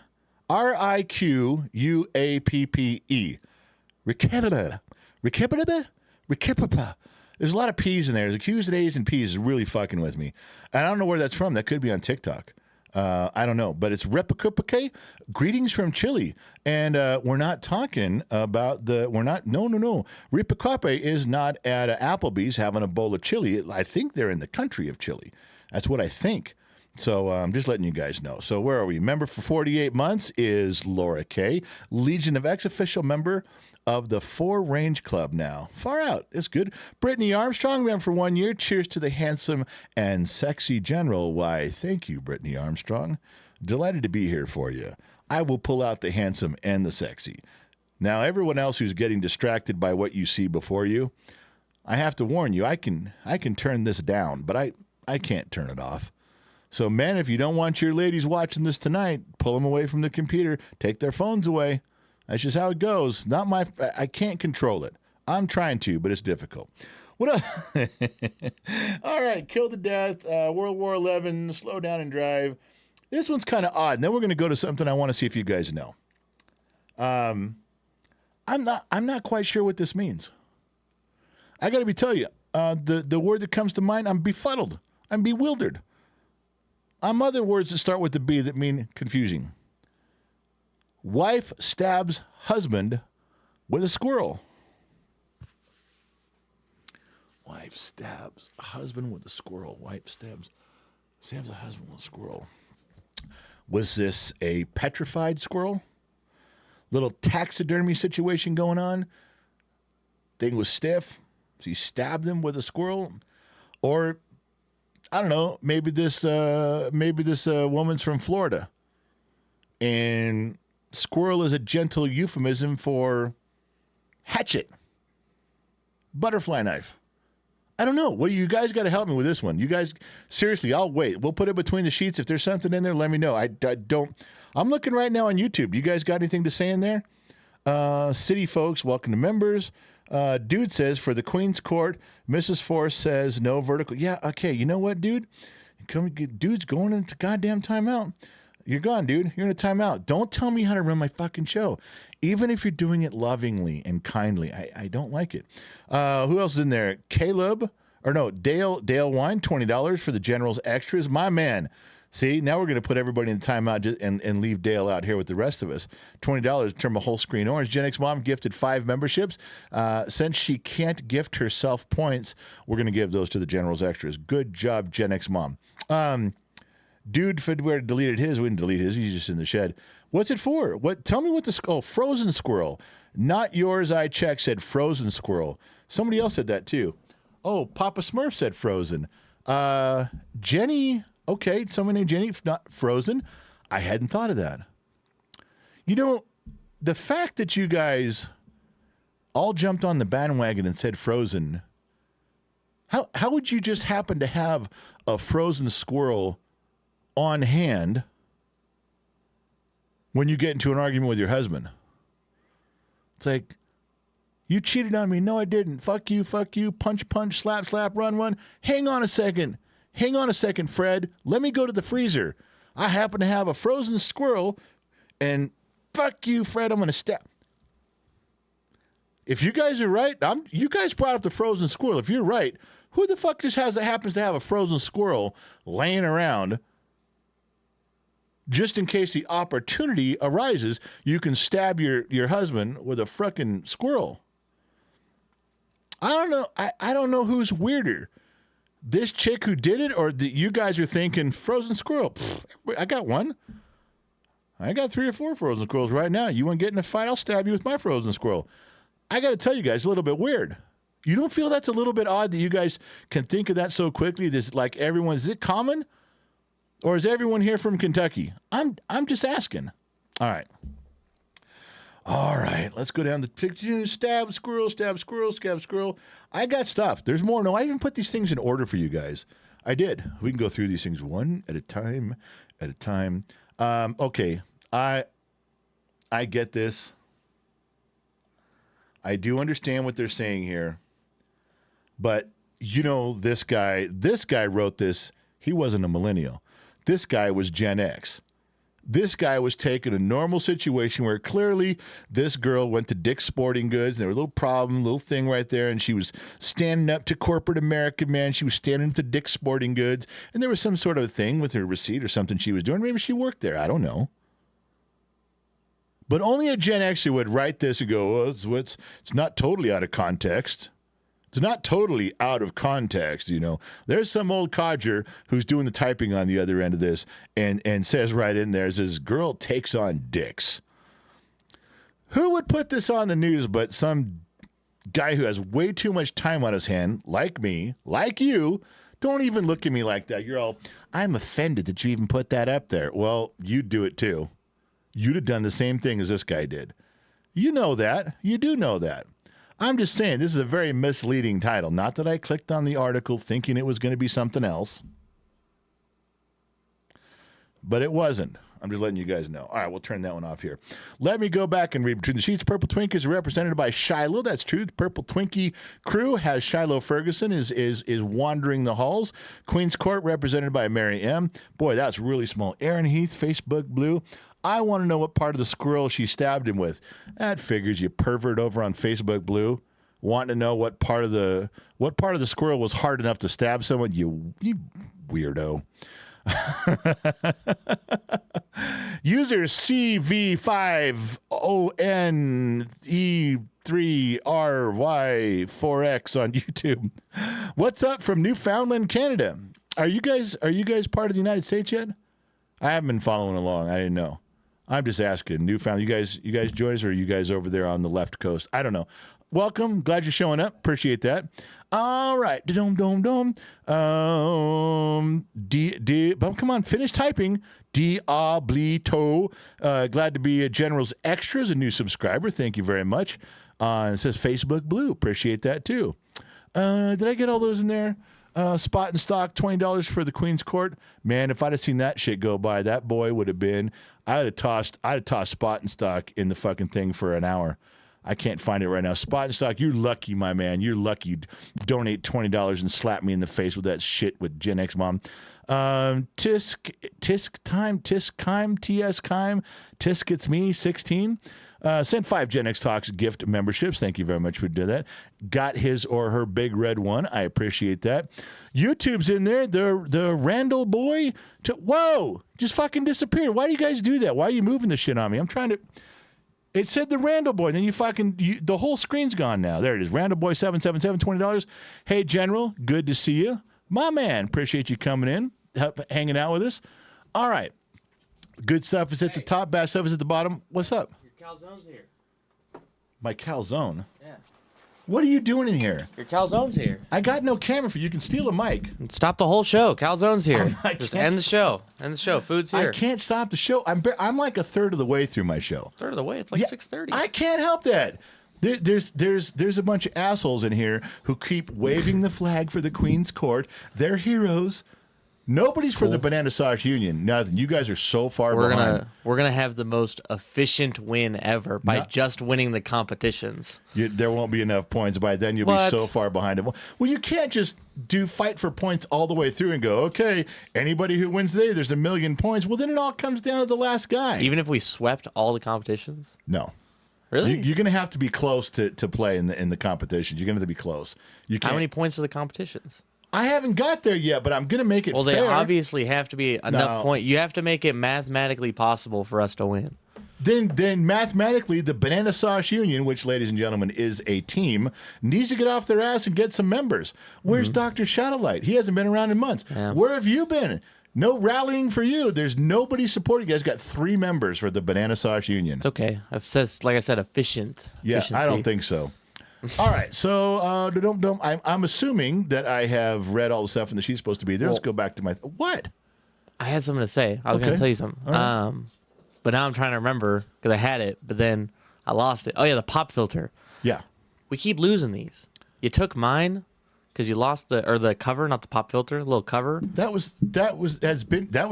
There's a lot of P's in there. There's Q's and A's and P's is really fucking with me. And I don't know where that's from. That could be on TikTok. I don't know. But it's Riquuappe. Greetings from Chile. And we're not talking about no. Riquuappe is not at Applebee's having a bowl of chili. I think they're in the country of Chile. That's what I think. So I'm just letting you guys know. So where are we? Member for 48 months is Laura K. Legion of X official member of the 4 Range Club now. Far out. It's good. Brittany Armstrong, member for 1 year. Cheers to the handsome and sexy general. Why, thank you, Brittany Armstrong. Delighted to be here for you. I will pull out the handsome and the sexy. Now, everyone else who's getting distracted by what you see before you, I have to warn you, I can turn this down, but I can't turn it off. So, men, if you don't want your ladies watching this tonight, pull them away from the computer. Take their phones away. That's just how it goes. I can't control it. I'm trying to, but it's difficult. What else? All right, Kill to Death, World War XI, Slow Down and Drive. This one's kind of odd. And then we're going to go to something I want to see if you guys know. I'm not quite sure what this means. I got to tell you, the word that comes to mind, I'm befuddled. I'm bewildered. Other words that start with the B that mean confusing. Wife stabs husband with a squirrel. Wife stabs husband with a squirrel. Wife stabs a husband with a squirrel. Was this a petrified squirrel? Little taxidermy situation going on? Thing was stiff. So he stabbed him with a squirrel? Or I don't know, maybe this woman's from Florida. And squirrel is a gentle euphemism for hatchet. Butterfly knife. I don't know. What do you guys got to help me with this one? You guys, seriously, I'll wait. We'll put it between the sheets. If there's something in there, let me know. I don't. I'm looking right now on YouTube. You guys got anything to say in there? City folks, welcome to members. Dude says, for the Queen's Court, Mrs. Force says no vertical. Yeah, okay. You know what, dude? Dude's going into goddamn timeout. You're gone, dude. You're in a timeout. Don't tell me how to run my fucking show. Even if you're doing it lovingly and kindly. I don't like it. Who else is in there? Dale Wine, $20 for the General's Extras. My man, See, now we're going to put everybody in timeout and leave Dale out here with the rest of us. $20, turn my whole screen orange. Gen X Mom gifted 5 memberships. Since she can't gift herself points, we're going to give those to the General's Extras. Good job, Gen X Mom. Dude Fedware deleted his. We didn't delete his. He's just in the shed. What's it for? What? Tell me what the... Oh, Frozen Squirrel. Not yours, I checked, said Frozen Squirrel. Somebody else said that, too. Oh, Papa Smurf said Frozen. Jenny... Okay, someone named Jenny, not Frozen. I hadn't thought of that. You know, the fact that you guys all jumped on the bandwagon and said Frozen, how would you just happen to have a frozen squirrel on hand when you get into an argument with your husband? It's like, you cheated on me. No, I didn't. Fuck you, punch, punch, slap, slap, run, run. Hang on a second, Fred. Let me go to the freezer. I happen to have a frozen squirrel, and fuck you, Fred. I'm going to stab. If you guys are right, you guys brought up the frozen squirrel. If you're right, who the fuck just happens to have a frozen squirrel laying around just in case the opportunity arises, you can stab your husband with a frickin' squirrel? I don't know. I don't know who's weirder. This chick who did it, or you guys are thinking frozen squirrel? Pfft, I got one. I got 3 or 4 frozen squirrels right now. You want to get in a fight? I'll stab you with my frozen squirrel. I got to tell you guys, a little bit weird. You don't feel that's a little bit odd that you guys can think of that so quickly? This, like, everyone, is it common? Or is everyone here from Kentucky? I'm just asking. All right. Let's go down the picture. Stab squirrel, stab squirrel, stab squirrel. I got stuff. There's more. No, I even put these things in order for you guys. I did. We can go through these things one at a time. Okay. I get this. I do understand what they're saying here. But, you know, this guy wrote this. He wasn't a millennial. This guy was Gen X. This guy was taking a normal situation where clearly this girl went to Dick's Sporting Goods, and there was a little problem, little thing right there, and she was standing up to corporate America, man. She was standing up to Dick's Sporting Goods, and there was some sort of thing with her receipt or something she was doing. Maybe she worked there. I don't know. But only a Gen Xer would write this and go, oh, it's not totally out of context. It's not totally out of context, you know. There's some old codger who's doing the typing on the other end of this and says right in there, says, girl takes on dicks. Who would put this on the news but some guy who has way too much time on his hand, like me, like you? Don't even look at me like that. You're all, I'm offended that you even put that up there. Well, you'd do it too. You'd have done the same thing as this guy did. You know that. You do know that. I'm just saying, this is a very misleading title. Not that I clicked on the article thinking it was going to be something else. But it wasn't. I'm just letting you guys know. All right, we'll turn that one off here. Let me go back and read between the sheets. Purple Twinkies are represented by Shiloh. That's true. The Purple Twinkie crew has Shiloh Ferguson is wandering the halls. Queen's Court represented by Mary M. Boy, that's really small. Aaron Heath, Facebook Blue. I want to know what part of the squirrel she stabbed him with. That figures, you pervert over on Facebook Blue. Wanting to know what part of the squirrel was hard enough to stab someone. You weirdo. User CV5ONE3RY4X on YouTube. What's up from Newfoundland, Canada? Are you guys part of the United States yet? I haven't been following along. I didn't know. I'm just asking. Newfoundland, you guys join us, or are you guys over there on the left coast? I don't know. Welcome. Glad you're showing up. Appreciate that. All right. Come on, finish typing. Diablito. Glad to be a General's Extras, a new subscriber. Thank you very much. It says Facebook Blue. Appreciate that too. Did I get all those in there? Spot and stock, $20 for the Queen's Court. Man, if I'd have seen that shit go by, that boy would have been. I'd have tossed spot and stock in the fucking thing for an hour. I can't find it right now. Spot and stock, you're lucky, my man. You're lucky you'd donate $20 and slap me in the face with that shit with Gen X Mom. Tisk Time, it's me, 16. Sent 5 Gen X Talks gift memberships. Thank you very much for doing that. Got his or her big red one. I appreciate that. YouTube's in there. The Randall boy. Whoa! Just fucking disappeared. Why do you guys do that? Why are you moving the shit on me? I'm trying to... It said the Randall boy. Then the whole screen's gone now. There it is. Randall boy 777, $20. Hey, General. Good to see you. My man. Appreciate you coming in, hanging out with us. All right. Good stuff is at the top. Bad stuff is at the bottom. What's up? Calzone's here. My calzone? Yeah. What are you doing in here? Your calzone's here. I got no camera for you. You can steal a mic. Stop the whole show. Calzone's here. Just end the show. End the show. Food's here. I can't stop the show. I'm like a third of the way through my show. Third of the way? It's like 6:30. I can't help that. There's a bunch of assholes in here who keep waving the flag for the Queen's Court. They're heroes. Nobody's for the Banana Sauce Union. Nothing. You guys are so far behind. We're gonna have the most efficient win ever by just winning the competitions. There won't be enough points. By then, you'll be so far behind them. Well, you can't just fight for points all the way through and go, okay, anybody who wins today, there's 1 million points. Well, then it all comes down to the last guy. Even if we swept all the competitions? No. Really? You're going to have to be close to play in the competition. You're going to have to be close. How many points are the competitions? I haven't got there yet, but I'm going to make it fair. Well, they obviously have to be enough points. You have to make it mathematically possible for us to win. Then mathematically, the Banana Sauce Union, which, ladies and gentlemen, is a team, needs to get off their ass and get some members. Where's Dr. Shadowlight? He hasn't been around in months. Yeah. Where have you been? No rallying for you. There's nobody supporting you guys. Got 3 members for the Banana Sauce Union. It's okay. Like I said, efficient. Yeah, efficiency. I don't think so. All right, so I'm assuming that I have read all the stuff and that she's supposed to be there. Let's go back to my... What? I had something to say. I was going to tell you something. Right. But now I'm trying to remember because I had it, but then I lost it. Oh, yeah, the pop filter. Yeah. We keep losing these. You took mine because you lost the cover, not the pop filter, the little cover. That was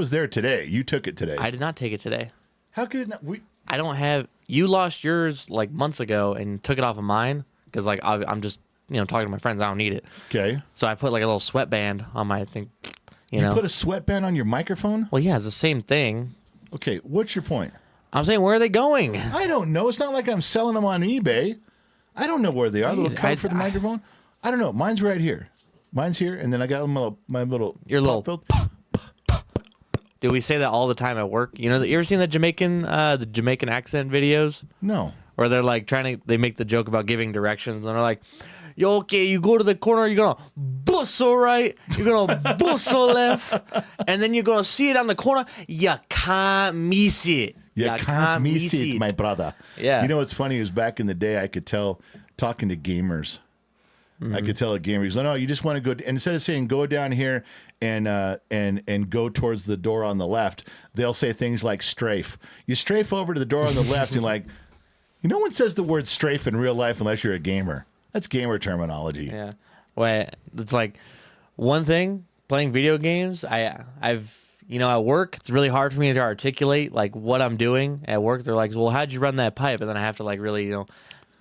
there today. You took it today. I did not take it today. How could it not? I don't have... You lost yours like months ago and took it off of mine. Because like I'm just talking to my friends, I don't need it. Okay. So I put like a little sweatband on my thing. You put a sweatband on your microphone? Well, yeah, it's the same thing. Okay, what's your point? I'm saying, where are they going? I don't know. It's not like I'm selling them on eBay. I don't know where they are. The little cover for the microphone. I don't know. Mine's right here. Mine's here, and then I got my little filter. Do we say that all the time at work? You ever seen the Jamaican accent videos? No. Or they're like they make the joke about giving directions, and they're like, yo, okay, you go to the corner, you're going to busso right, you're going to busso left, and then you're going to see it on the corner, you can't miss it. You can't miss it, my brother. Yeah. You know what's funny is back in the day, I could tell, talking to gamers, I could tell a gamer, he's like, no, you just want to go, and instead of saying go down here and go towards the door on the left, they'll say things like strafe. You strafe over to the door on the left, and like, no one says the word strafe in real life unless you're a gamer. That's gamer terminology. Yeah. Well, it's like one thing, playing video games, I've at work, it's really hard for me to articulate like what I'm doing at work. They're like, well, how'd you run that pipe? And then I have to like really,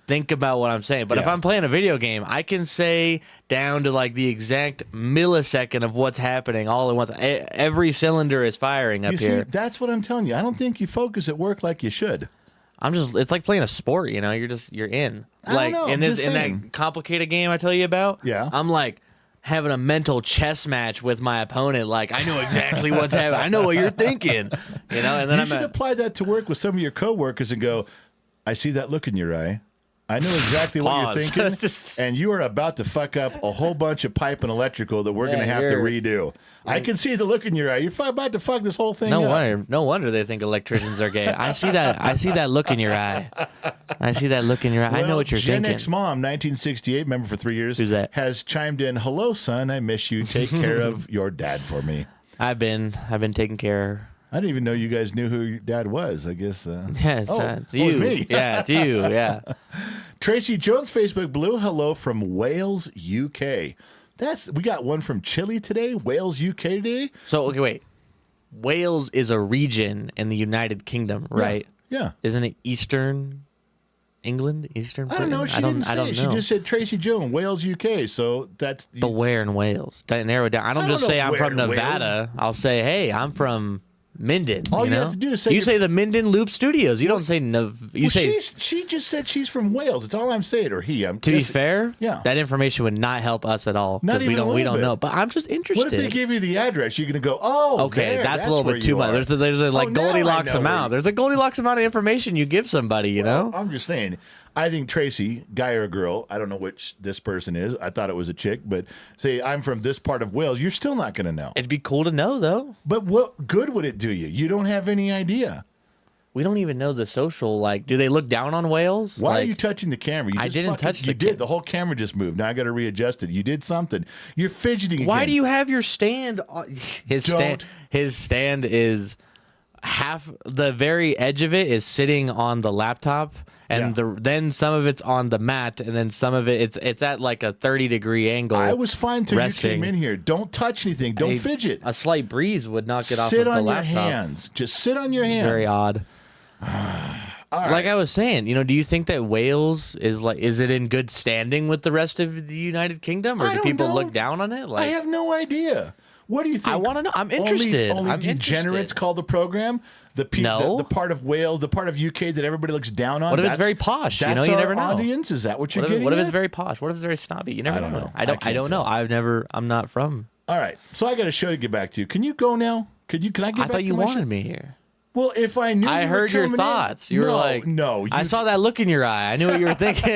think about what I'm saying. But if I'm playing a video game, I can say down to like the exact millisecond of what's happening all at once. Every cylinder is firing up here. See, that's what I'm telling you. I don't think you focus at work like you should. It's like playing a sport, you're in. Like in that complicated game I tell you about. Yeah. I'm like having a mental chess match with my opponent. Like I know exactly what's happening. I know what you're thinking. And then you should apply that to work with some of your coworkers and go, I see that look in your eye. I know exactly what you're thinking, and you are about to fuck up a whole bunch of pipe and electrical that we're going to have to redo. I can see the look in your eye. You're about to fuck this whole thing up. No wonder they think electricians are gay. I see that look in your eye. I see that look in your eye. Well, I know what you're thinking. Gen X Mom, 1968, member for 3 years, who's that? Has chimed in, hello, son, I miss you. Take care of your dad for me. I've been taking care of. I didn't even know you guys knew who your dad was, I guess. Yeah, it's you. It's me. Yeah, it's you, yeah. Tracy Jones, Facebook Blue, hello from Wales, UK. We got one from Chile today, Wales, UK today. So, okay, wait. Wales is a region in the United Kingdom, right? Yeah. Isn't it Eastern England? Eastern Britain? I don't know. She didn't say. Know. She just said Tracy Jones, Wales, UK. So that's... But where in Wales? Narrow it down. I don't just say I'm from Nevada. Wales. I'll say, hey, I'm from Minden. All you know? have to do is say you you're- say the Minden Loop Studios. You don't say no. You Well, say. she just said she's from Wales. It's all I'm saying, or he. To be fair, yeah. that information would not help us at all Not because we even a don't little bit. know. But I'm just interested. What if they give you the address? You're gonna go, oh, Okay, there, that's a little where bit too you much. are. There's a like now I Goldilocks know where amount. you- There's a Goldilocks amount of information you give somebody. You know. I'm just saying. I think Tracy, guy or girl, I don't know which this person is. I thought it was a chick, but say I'm from this part of Wales, you're still not going to know. It'd be cool to know though. But what good would it do you? You don't have any idea. We don't even know the social. Like, do they look down on Wales? Why like, are you touching the camera? You I just didn't fucking- touch the You did. The whole camera just moved. Now I got to readjust it. You did something. You're fidgeting. Why again. do you have your stand? His stand. His stand is half. The very edge of it is sitting on the laptop, and then some of it's on the mat, and then some of it's at like a 30-degree angle. I was fine till resting. you came in here. Don't touch anything. Don't fidget. A slight breeze would knock it off Sit of the on your laptop. hands. Just sit on your hands. Very odd. All right. Like I was saying, do you think that Wales is it in good standing with the rest of the United Kingdom, or I do don't people know. look down on it? I Like, have no idea. What do you think? I want to know. I'm interested. Only I'm degenerates interested. call the program No. the part of Wales, the part of UK that everybody looks down on. What if it's that's- very posh? You That's know, you our never know. audience. Is that what you're What if, getting? what if it's at? very posh? What if it's very snobby? You never don't know. I I don't can't know. tell. I'm not from. All right, so I got a show to get back to. Can you go now? Can I get I back thought to you my wanted show? me here. Well, if I knew, I you were heard your coming in- thoughts. You were No, like, no. I saw that look in your eye. I knew what you were thinking.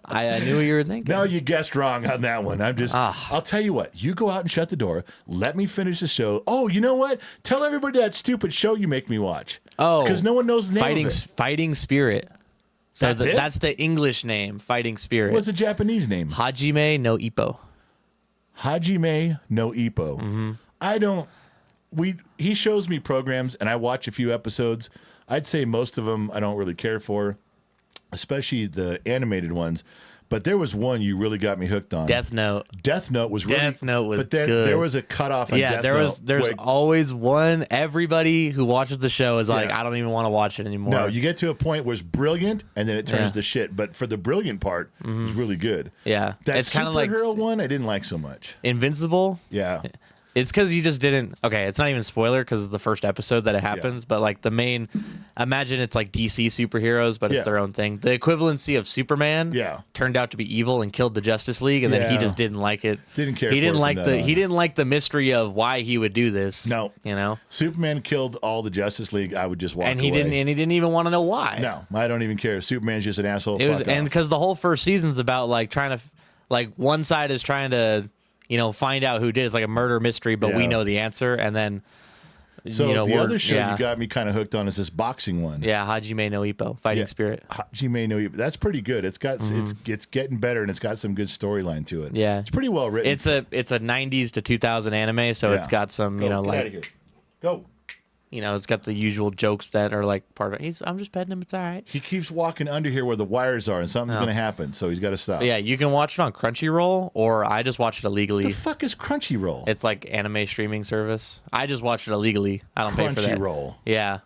I knew what you were thinking. No, you guessed wrong on that one. I'll tell you what. You go out and shut the door. Let me finish the show. Oh, you know what? Tell everybody that stupid show you make me watch. Oh, because no one knows the name of it. Fighting Spirit. So That's it? that's the English name, Fighting Spirit. What's the Japanese name? Hajime no Ippo. Hajime no Ippo. Mm-hmm. I don't. He shows me programs and I watch a few episodes. I'd say most of them I don't really care for, especially the animated ones. But there was one you really got me hooked on. Death Note. Death Note was really. Death Note was But then good. there was a cutoff on Death Note. There's where- always one. Everybody who watches the show is like, Yeah. I don't even want to watch it anymore. No, you get to a point where it's brilliant, and then it turns Yeah. to shit. But for the brilliant part, it was really good. Yeah, That it's kind of like superhero one, I didn't like so much. Invincible. Yeah, It's because you just didn't. Okay, it's not even spoiler because it's the first episode that it happens. But like the main, imagine it's like DC superheroes, but it's Yeah. their own thing. The equivalency of Superman. Yeah. Turned out to be evil and killed the Justice League, and then he Yeah. just didn't like it. Didn't care He for didn't it like from the. then on. He didn't like the mystery of why he would do this. No. You know. Superman killed all the Justice League. I would just walk And he away. didn't. And he didn't even want to know why. No, I don't even care. Superman's just an asshole. It was, Fuck and off. because the whole first season's about like trying to, like one side is trying to, find out who did it. It's like a murder mystery, but we Yeah. know the answer, and then. So the we're- other show yeah. you got me kind of hooked on is this boxing one. Yeah, Hajime no Ippo, Fighting Yeah. Spirit. Hajime no Ippo. That's pretty good. It's got it's getting better and it's got some good storyline to it. Yeah. it's pretty well written. It's a 90s to 2000 anime, so it's Yeah. got some, Go, get like out of here. Go. it's got the usual jokes that are like part of it. I'm just petting him, it's all right. He keeps walking under here where the wires are, and something's going to happen. So he's got to stop. But yeah, you can watch it on Crunchyroll, or I just watch it illegally. The fuck is Crunchyroll? It's like anime streaming service. I just watch it illegally. I don't pay for that. Crunchyroll. Yeah.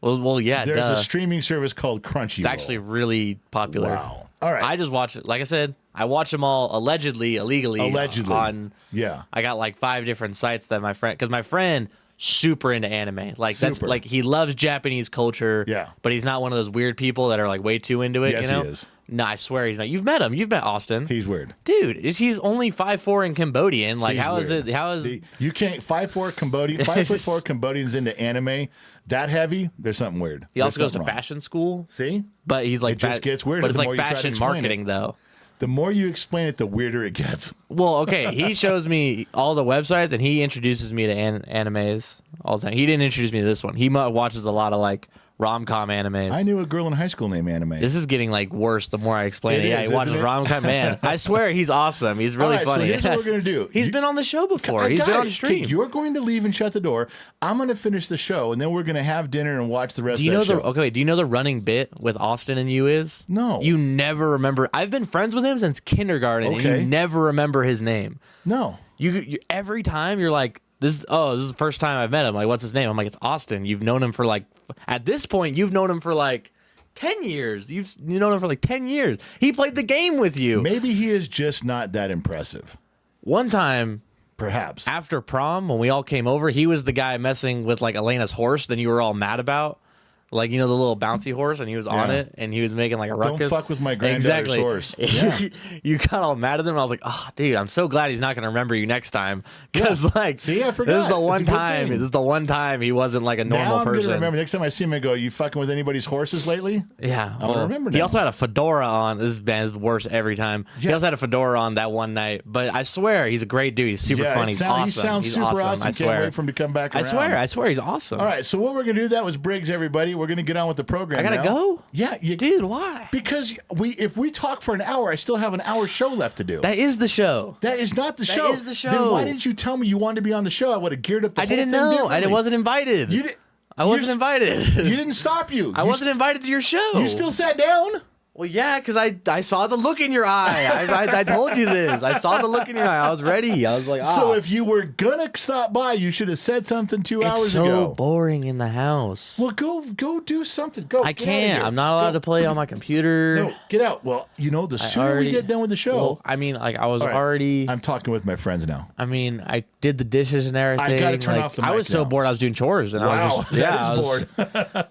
Well, yeah. There's duh. a streaming service called Crunchyroll. It's actually really popular. Wow. All right. I just watch it. Like I said, I watch them all illegally. On. Yeah. I got like 5 different sites that my friend super into anime. Like that's Super. like he loves Japanese culture. Yeah. But he's not one of those weird people that are like way too into it. Yes, you know? he is. No, I swear he's not. You've met him. You've met Austin. He's weird. Dude, he's only 5'4" in Cambodian. Like He's how is weird. it? How is You can't 5'4" Cambodian, 5'4" Cambodians into anime that heavy? There's something weird. he also There's goes to something wrong. fashion school? See, But he's like It just gets weirder But it's the like more you try to fashion explain marketing it. though. the more you explain it, the weirder it gets. Well, okay, he shows me all the websites and he introduces me to animes all the time. He didn't introduce me to this one. He watches a lot of like rom-com animes. I knew a girl in high school named Anime. This is getting like worse the more I explain It it. Yeah, is, he watches isn't it? rom-com. Man, I swear he's awesome. He's really All right, so funny. here's what we're gonna do. He's You- been on the show before. I He's got been it. on stream. Okay, you're going to leave and shut the door. I'm going to finish the show, and then we're going to have dinner and watch the rest Do you of know that the show. okay? Do you know the running bit with Austin and you is? No. You never remember. I've been friends with him since kindergarten, and Okay. you never remember his name. No. You every time you're like, this is the first time I've met him. Like, what's his name? I'm like, it's Austin. You've known him for like, at this point, you've known him for like 10 years. You've known him for like 10 years. He played the game with you. Maybe he is just not that impressive. One time, Perhaps. After prom, when we all came over, he was the guy messing with like Elena's horse. Then you were all mad about, like, you know, the little bouncy horse, and he was on it, and he was making like a ruckus. Don't fuck with my granddaughter's horse. Yeah. You got all mad at him. I was like, oh, dude, I'm so glad he's not going to remember you next time. Because like, see, I forgot. This is the one time. This is the one time he wasn't like a normal person. I'm gonna remember next time I see him. I go, you fucking with anybody's horses lately? Yeah, I'm gonna remember. He now. also had a fedora on. This band is worse every time. Yeah. He also had a fedora on that one night. But I swear, he's a great dude. He's super funny. He's awesome. He sounds super awesome. I swear. Can't wait for him to come back around. I swear, he's awesome. All right, so what we're gonna do? That was Briggs, everybody. We're gonna get on with the program. I gotta go? Yeah, dude, why? Because if we talk for an hour, I still have an hour show left to do. That is the show. That is not the show. That is the show. Then why didn't you tell me you wanted to be on the show? I would have geared up the whole thing differently. I wasn't invited. I wasn't invited. You didn't stop you. I wasn't invited to your show. You still sat down? Well, yeah, because I saw the look in your eye. I told you this. I saw the look in your eye. I was ready. I was like, So if you were going to stop by, you should have said something 2 hours ago. It's so boring in the house. Well, go do something. Go. I can't. I'm not allowed to play on my computer. No, get out. Well, you know, the sooner we get done with the show. Well, I mean, like, I was already. I'm talking with my friends now. I mean, I did the dishes and everything. I got to turn off the mic I was so bored I was doing chores. And I was just, that is bored.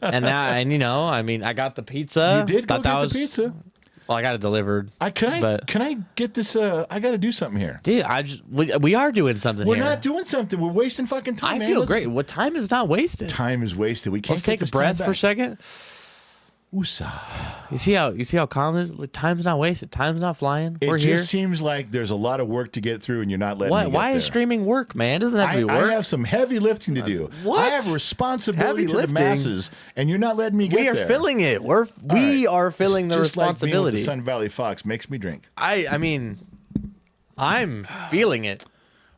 And now, you know, I mean, I got the pizza. You did go get the pizza. Well, I got it delivered. Can I get this? I got to do something here. Dude, we are doing something We're here. We're not doing something. We're wasting fucking time, I feel great. What time is not wasted? Time is wasted. We can't. Let's take a breath for a second. Woosah. You see how calm it is? Time's not wasted. Time's not flying. We're here. It just seems like there's a lot of work to get through, and you're not letting me get Why there. is streaming work, man? It doesn't have to be work. I have some heavy lifting to do. What? I have a responsibility heavy to lifting? the masses, and you're not letting me get there. We are filling it. We are filling the responsibility. Like being with the Sun Valley Fox makes me drink. I mean, I'm feeling it.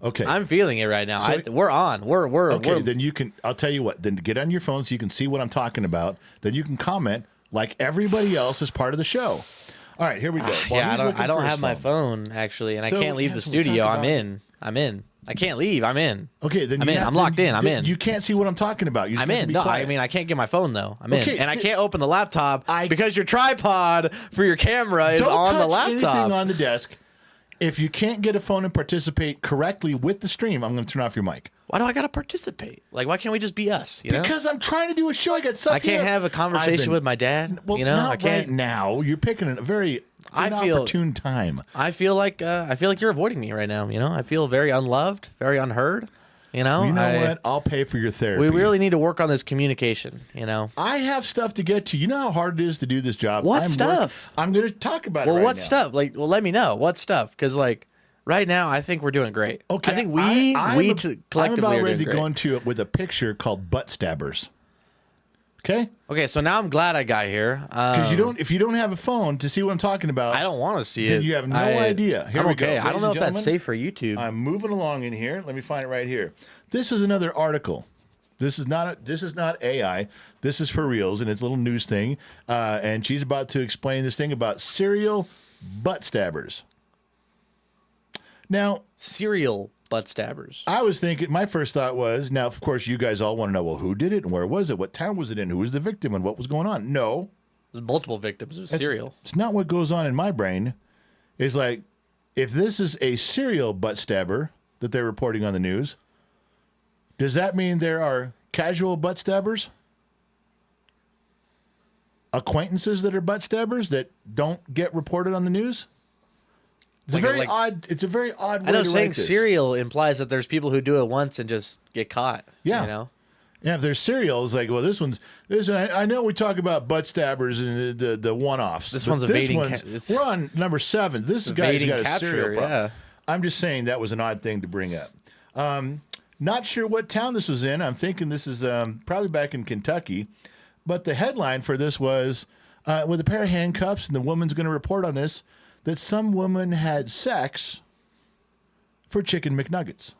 Okay, I'm feeling it right now. So, we're on. Okay, then you can. I'll tell you what. Then get on your phone so you can see what I'm talking about. Then you can comment like everybody else as part of the show. All right, here we go. I don't have my phone actually, and I can't leave the studio. I'm in. I can't leave. I'm in. Okay, then I'm locked in. I'm in. You can't see what I'm talking about. I'm in. No, I mean I can't get my phone though. I'm in, and I can't open the laptop because your tripod for your camera is on the laptop. Don't touch anything on the desk. If you can't get a phone and participate correctly with the stream, I'm going to turn off your mic. Why do I got to participate? Like, why can't we just be us? You know? Because I'm trying to do a show. I got stuff. I can't have a conversation with my dad. Well, you know, not I can't. Right now, you're picking a very inopportune time. I feel like you're avoiding me right now. You know, I feel very unloved, very unheard. You know what? I'll pay for your therapy. We really need to work on this communication. You know, I have stuff to get to. You know how hard it is to do this job. What stuff? I'm going to talk about it. Well, right what now. stuff? Like, well, let me know what stuff, because like. Right now, I think we're doing great. Okay, I think we collectively I'm about ready to great. go into it with a picture called butt stabbers. Okay. Okay, so now I'm glad I got here. Because if you don't have a phone to see what I'm talking about, I don't want to see then it. You have no idea. Here I'm we okay. go. I don't know if that's safe for YouTube. I'm moving along in here. Let me find it right here. This is another article. This is not AI. This is for reals, and it's a little news thing. And she's about to explain this thing about serial butt stabbers. Now, serial butt stabbers. I was thinking, my first thought was, now, of course, you guys all want to know, well, who did it and where was it? What town was it in? Who was the victim and what was going on? No. There's multiple victims of serial. It's not what goes on in my brain. It's like, if this is a serial butt stabber that they're reporting on the news, does that mean there are casual butt stabbers? Acquaintances that are butt stabbers that don't get reported on the news? It's a very odd way I know to saying write this. serial implies that there's people who do it once and just get caught. Yeah. You know? Yeah, if there's serial, it's like, well, this one's. I know we talk about butt stabbers and the one-offs. This one's evading. We're on number 7. This guy's got a serial problem. Yeah. I'm just saying that was an odd thing to bring up. Not sure what town this was in. I'm thinking this is probably back in Kentucky. But the headline for this was, with a pair of handcuffs, and the woman's going to report on this, that some woman had sex for chicken McNuggets.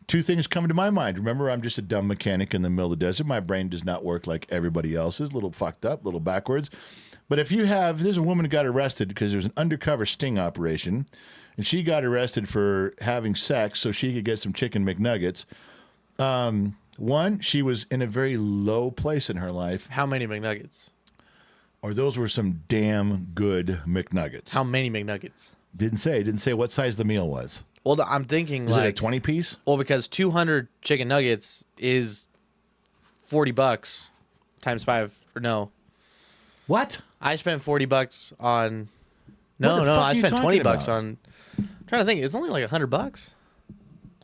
Two things come to my mind. Remember, I'm just a dumb mechanic in the middle of the desert. My brain does not work like everybody else's, a little fucked up, a little backwards. But if there's a woman who got arrested because there's an undercover sting operation, and she got arrested for having sex so she could get some chicken McNuggets. One, she was in a very low place in her life. How many McNuggets? Or those were some damn good McNuggets. How many McNuggets? Didn't say. Didn't say what size the meal was. Well, I'm thinking Is like it a 20 piece? Well, because 200 chicken nuggets is $40 times 5 or no. What? I spent $40 on What the fuck I are you spent talking $20 about? on I'm trying to think. It's only like $100.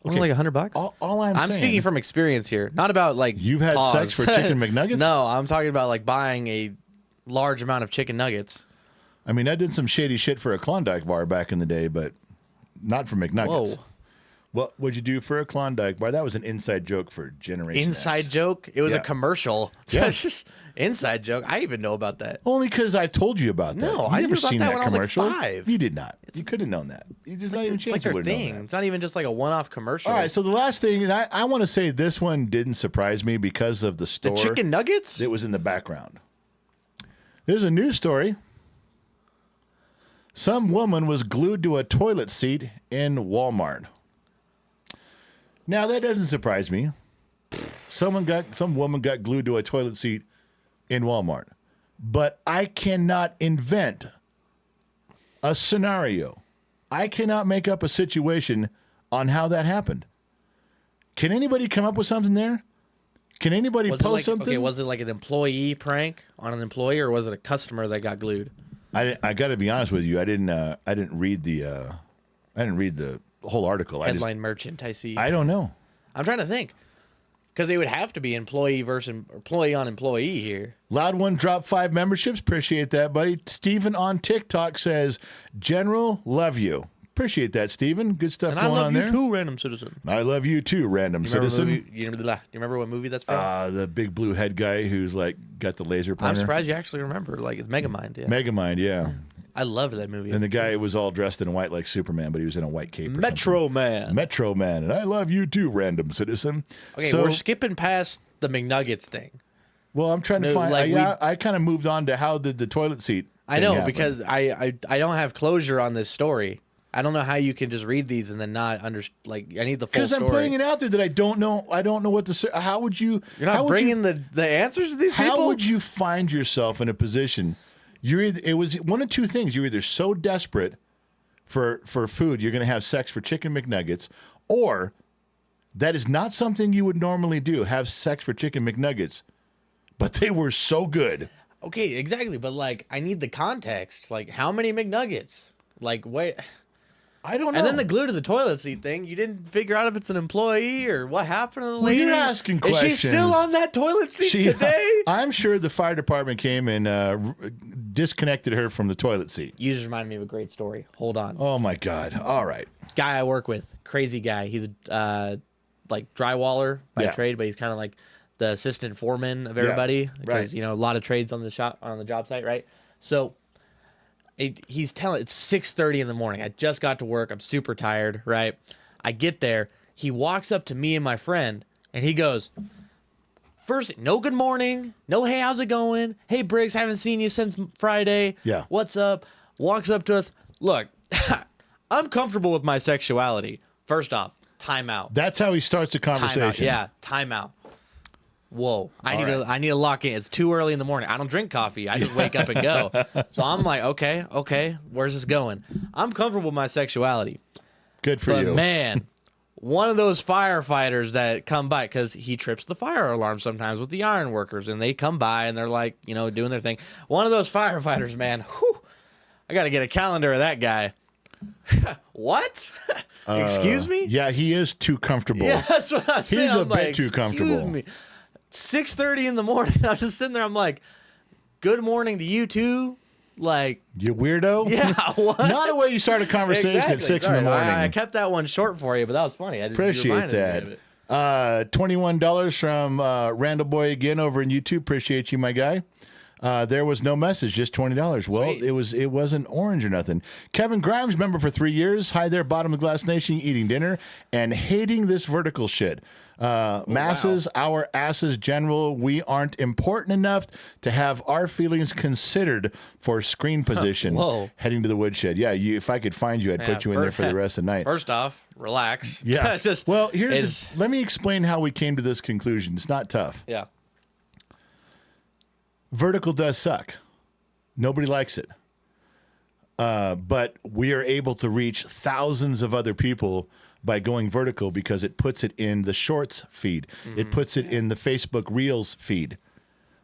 Only Okay. like $100. All I'm saying, speaking from experience here, not about like You've had pause. sex for chicken McNuggets? No, I'm talking about like buying a large amount of chicken nuggets. I mean, I did some shady shit for a Klondike bar back in the day, but not for McNuggets. Whoa. What would you do for a Klondike bar? That was an inside joke for Generation Inside X. joke? It was Yeah. a commercial. Yeah. That's just inside joke. I even know about that. Only because I told you about that. No, you I never knew about seen that when I was, like, commercial. 5. You did not. You could have known that. You just not even It's chance like you their would have known thing. that. It's not even just like a one-off commercial. All right, so the last thing, and I want to say this one didn't surprise me because of the the store chicken nuggets? that was in the background. There's a news story. Some woman was glued to a toilet seat in Walmart. Now that doesn't surprise me. Some woman got glued to a toilet seat in Walmart. But I cannot invent a scenario. I cannot make up a situation on how that happened. Can anybody come up with something there? Can anybody Was it post like, something? okay, was it like an employee prank on an employee, or was it a customer that got glued? I got to be honest with you. I didn't read the whole article. Headline merchant, I see. I don't know. I'm trying to think. Because it would have to be employee versus employee on employee here. Loud One dropped 5 memberships. Appreciate that, buddy. Steven on TikTok says, General, love you. Appreciate that, Steven. Good stuff And I going love on you there. too, random citizen. I love you too, random You remember, citizen. you remember what movie that's from? The big blue head guy who's like got the laser pointer. I'm surprised you actually remember. Like, it's Megamind. Yeah. Megamind, yeah. I loved that movie. And the guy was all dressed in white like Superman, but he was in a white cape. or Metro Man. something. Metro Man. And I love you too, random citizen. Okay, So- we're skipping past the McNuggets thing. Well, I'm trying to No, find. like I kind of moved on to how did the toilet seat. I thing know, happen. because I don't have closure on this story. I don't know how you can just read these and then not I need the full Because story. I'm putting it out there that I don't know. I don't know what to. How would you? You're how not would bringing the answers to these people? How would you find yourself in a position? It was one of two things. You're either so desperate for food, you're going to have sex for chicken McNuggets, or that is not something you would normally do. Have sex for chicken McNuggets, but they were so good. Okay, exactly. But like, I need the context. Like, how many McNuggets? Like, wait. I don't know. And then the glue to the toilet seat thing. You didn't figure out if it's an employee or what happened to the Well, lady. you're asking Is questions. she still on that toilet seat today? I'm sure the fire department came and disconnected her from the toilet seat. You just reminded me of a great story. Hold on. Oh my God! All right. Guy I work with, crazy guy. He's a like drywaller by Yeah. trade, but he's kind of like the assistant foreman of everybody because right. a lot of trades on the job site, right? So he's telling it's 6:30 in the morning. I just got to work. I'm super tired, right? I get there. He walks up to me and my friend, and he goes, first, no good morning, no hey, how's it going? Hey Briggs, haven't seen you since Friday. Yeah. What's up? Walks up to us. Look, I'm comfortable with my sexuality. First off, time out. That's how he starts the conversation. Time out. Yeah, time out. Whoa, I right. need to lock in. It's too early in the morning. I don't drink coffee. I just wake up and go. So I'm like, okay, where's this going? I'm comfortable with my sexuality. Good for But you. man, one of those firefighters that come by, because he trips the fire alarm sometimes with the iron workers, and they come by and they're like, doing their thing. One of those firefighters, man, whew, I got to get a calendar of that guy. What? Excuse me? Yeah, he is too comfortable. Yeah, that's what I'm saying. He's a I'm bit like, too comfortable. Excuse me. 6:30 in the morning. I'm just sitting there. I'm like, good morning to you too. Like, You weirdo. yeah, what? Not a way you start a conversation at 6 in the Sorry, morning. I kept that one short for you, but that was funny. I just Appreciate reminded me that. of it. $21 from Randall Boy again over in YouTube. Appreciate you, my guy. There was no message, just $20. Well, Sweet. it wasn't orange or nothing. Kevin Grimes, member for 3 years. Hi there, bottom of the glass nation, eating dinner and hating this vertical shit. Masses, our asses, general, we aren't important enough to have our feelings considered for screen position. Whoa. Heading to the woodshed. Yeah, if I could find you, I'd put you in there for the rest of the night. First off, relax. Yeah. It's just, well, it's- let me explain how we came to this conclusion. It's not tough. yeah. Vertical does suck. Nobody likes it. But we are able to reach thousands of other people by going vertical because it puts it in the Shorts feed. It puts it in the Facebook Reels feed.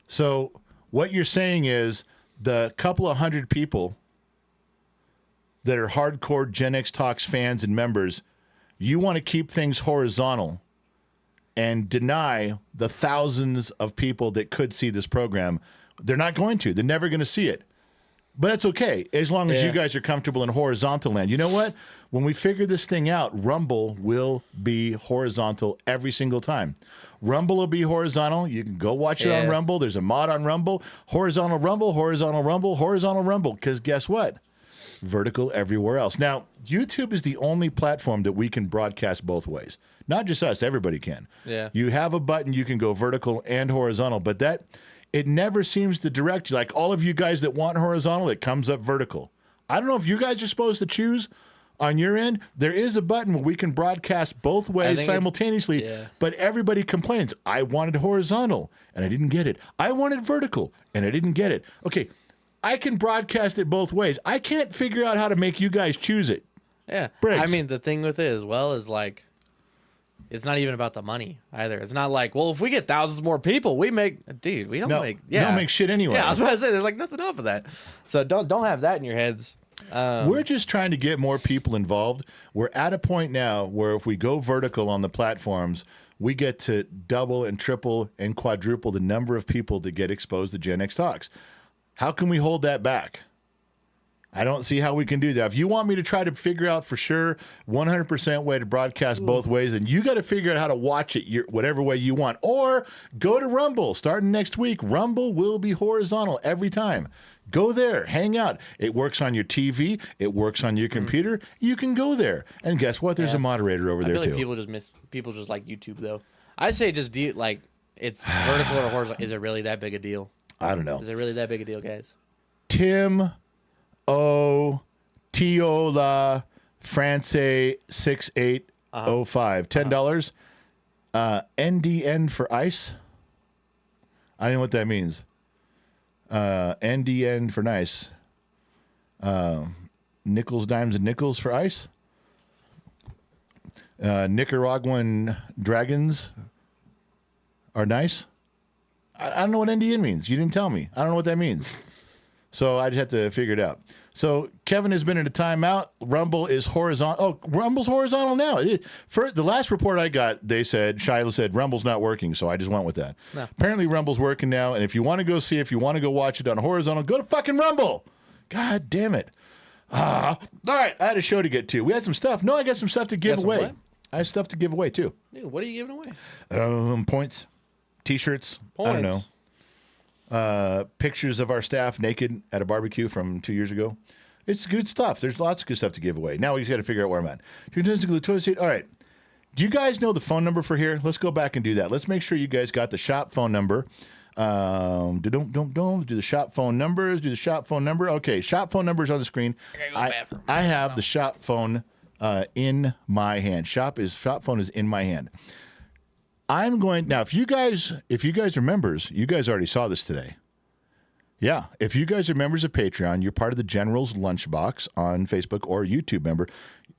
So what you're saying is the couple of hundred people that are hardcore Gen X Talks fans and members, you want to keep things horizontal and deny the thousands of people that could see this program. They're not going to. They're never going to see it. But that's okay, as long as you guys are comfortable in horizontal land. You know what? When we figure this thing out, Rumble will be horizontal every single time. Rumble will be horizontal. You can go watch it on Rumble. There's a mod on Rumble. Horizontal Rumble, horizontal Rumble, horizontal Rumble. Because guess what? Vertical everywhere else. Now, YouTube is the only platform that we can broadcast both ways. Not just us, everybody can. Yeah. You have a button, you can go vertical and horizontal, but it never seems to direct you. Like all of you guys that want horizontal, it comes up vertical. I don't know if you guys are supposed to choose on your end. There is a button where we can broadcast both ways simultaneously, but everybody complains. I wanted horizontal and I didn't get it. I wanted vertical and I didn't get it. Okay, I can broadcast it both ways. I can't figure out how to make you guys choose it. Yeah. Briggs. I mean, the thing with it as well is like, it's not even about the money either. It's not like, well, if we get thousands more people, we make, dude, we don't make, we don't make shit anyway. Yeah, I was about to say, there's like nothing off of that. So don't have that in your heads. We're just trying to get more people involved. We're at a point now where if we go vertical on the platforms, we get to double and triple and quadruple the number of people that get exposed to Gen X Talks. How can we hold that back? I don't see how we can do that. If you want me to try to figure out for sure 100% way to broadcast both ways, then you got to figure out how to watch it whatever way you want. Or go to Rumble. Starting next week, Rumble will be horizontal every time. Go there. Hang out. It works on your TV. It works on your computer. You can go there. And guess what? There's a moderator over there, I feel too. like people just like YouTube, though. I'd say just like it's vertical or horizontal. Is it really that big a deal? I don't know. Is it really that big a deal, guys? Tim O Tiola France 6805. $10. NDN for ice. I don't know what that means. NDN for nice. Nickels, dimes, and nickels for ice. Nicaraguan dragons are nice. I don't know what NDN means. You didn't tell me. I don't know what that means. So I just have to figure it out. So Kevin has been in a timeout. Rumble is horizontal. Oh, Rumble's horizontal now. For the last report I got, they said, Shiloh said, Rumble's not working. So I just went with that. No. Apparently Rumble's working now. And if you want to go see, if you want to go watch it on horizontal, go to fucking Rumble. God damn it. All right. I had a show to get to. We had some stuff. No, I got some stuff to give away. I have stuff to give away too. Dude, what are you giving away? Points, T-shirts. I don't know. Pictures of our staff naked at a barbecue from 2 years ago. It's good stuff. There's lots of good stuff to give away. Now we just got to figure out where I'm at. All right. Do you guys know the phone number for here? Let's go back and do that. Let's make sure you guys got the shop phone number. Do the shop phone numbers. Do the shop phone number. Okay, shop phone number is on the screen. I have the shop phone in my hand. Shop phone is in my hand. I'm going now. If you guys are members, you guys already saw this today. Yeah, if you guys are members of Patreon, you're part of the General's Lunchbox on Facebook or YouTube member.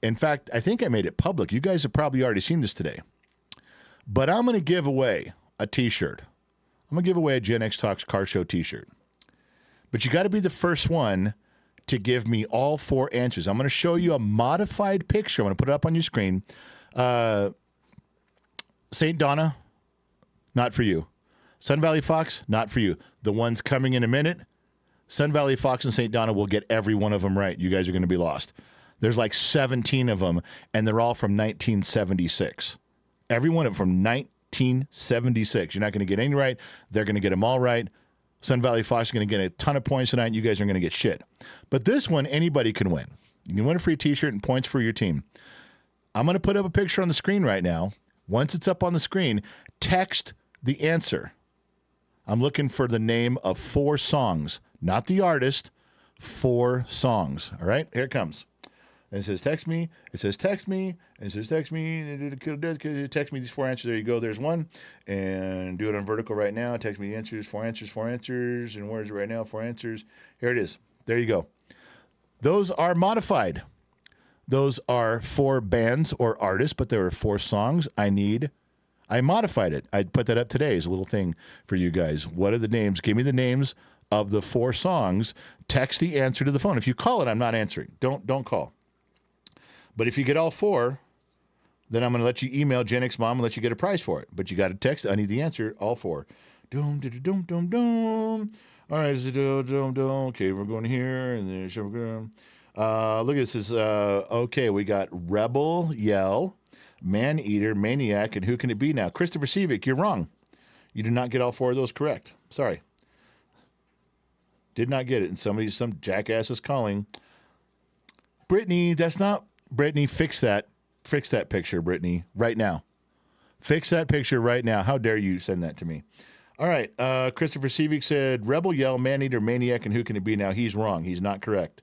In fact, I think I made it public. You guys have probably already seen this today. But I'm going to give away a T-shirt. I'm going to give away a Gen X Talks Car Show T-shirt. But you got to be the first one to give me all four answers. I'm going to show you a modified picture. I'm going to put it up on your screen. St. Donna, not for you. Sun Valley Fox, not for you. The ones coming in a minute, Sun Valley Fox and St. Donna will get every one of them right. You guys are going to be lost. There's like 17 of them, and they're all from 1976. Every one of them from 1976. You're not going to get any right. They're going to get them all right. Sun Valley Fox is going to get a ton of points tonight. You guys are going to get shit. But this one, anybody can win. You can win a free T-shirt and points for your team. I'm going to put up a picture on the screen right now. Once it's up on the screen, text the answer. I'm looking for the name of 4 songs, not the artist, 4 songs. All right, here it comes. And it says text me. It says text me. It says text me. Text me these 4 answers. There you go. There's one. And do it on vertical right now. Text me the answers. 4 answers. 4 answers. And where is it right now? 4 answers. Here it is. There you go. Those are modified. Those are 4 bands or artists, but there are 4 songs I modified it. I put that up today as a little thing for you guys. What are the names? Give me the names of the 4 songs. Text the answer to the phone. If you call it, I'm not answering. Don't call. But if you get all 4, then I'm going to let you email Gen X Mom and let you get a prize for it. But you got to text. I need the answer. All 4. Doom, doom, doom, doom, doom. All right. Okay, we're going here. And then look at this. Okay, we got Rebel Yell, Man Eater, Maniac, and Who Can It Be Now? Christopher Seavick, you're wrong. You did not get all 4 of those correct. Sorry. Did not get it. And some jackass is calling. Brittany, that's not... Brittany, fix that. Fix that picture, Brittany, right now. Fix that picture right now. How dare you send that to me? All right. Christopher Seavick said, Rebel Yell, Man-Eater, Maniac, and Who Can It Be Now? He's wrong. He's not correct.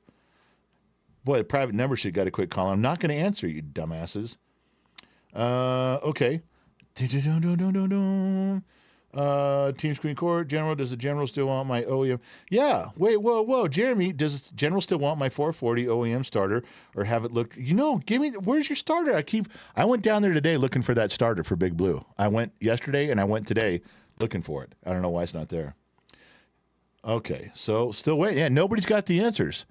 Boy, the private number should got a quick call. I'm not going to answer, you dumbasses. Okay. Team Screen Court, General, does the General still want my OEM? Yeah. Wait, whoa. Jeremy, does General still want my 440 OEM starter or have it looked? Where's your starter? I went down there today looking for that starter for Big Blue. I went yesterday and I went today looking for it. I don't know why it's not there. Okay. So still waiting. Yeah. Nobody's got the answers.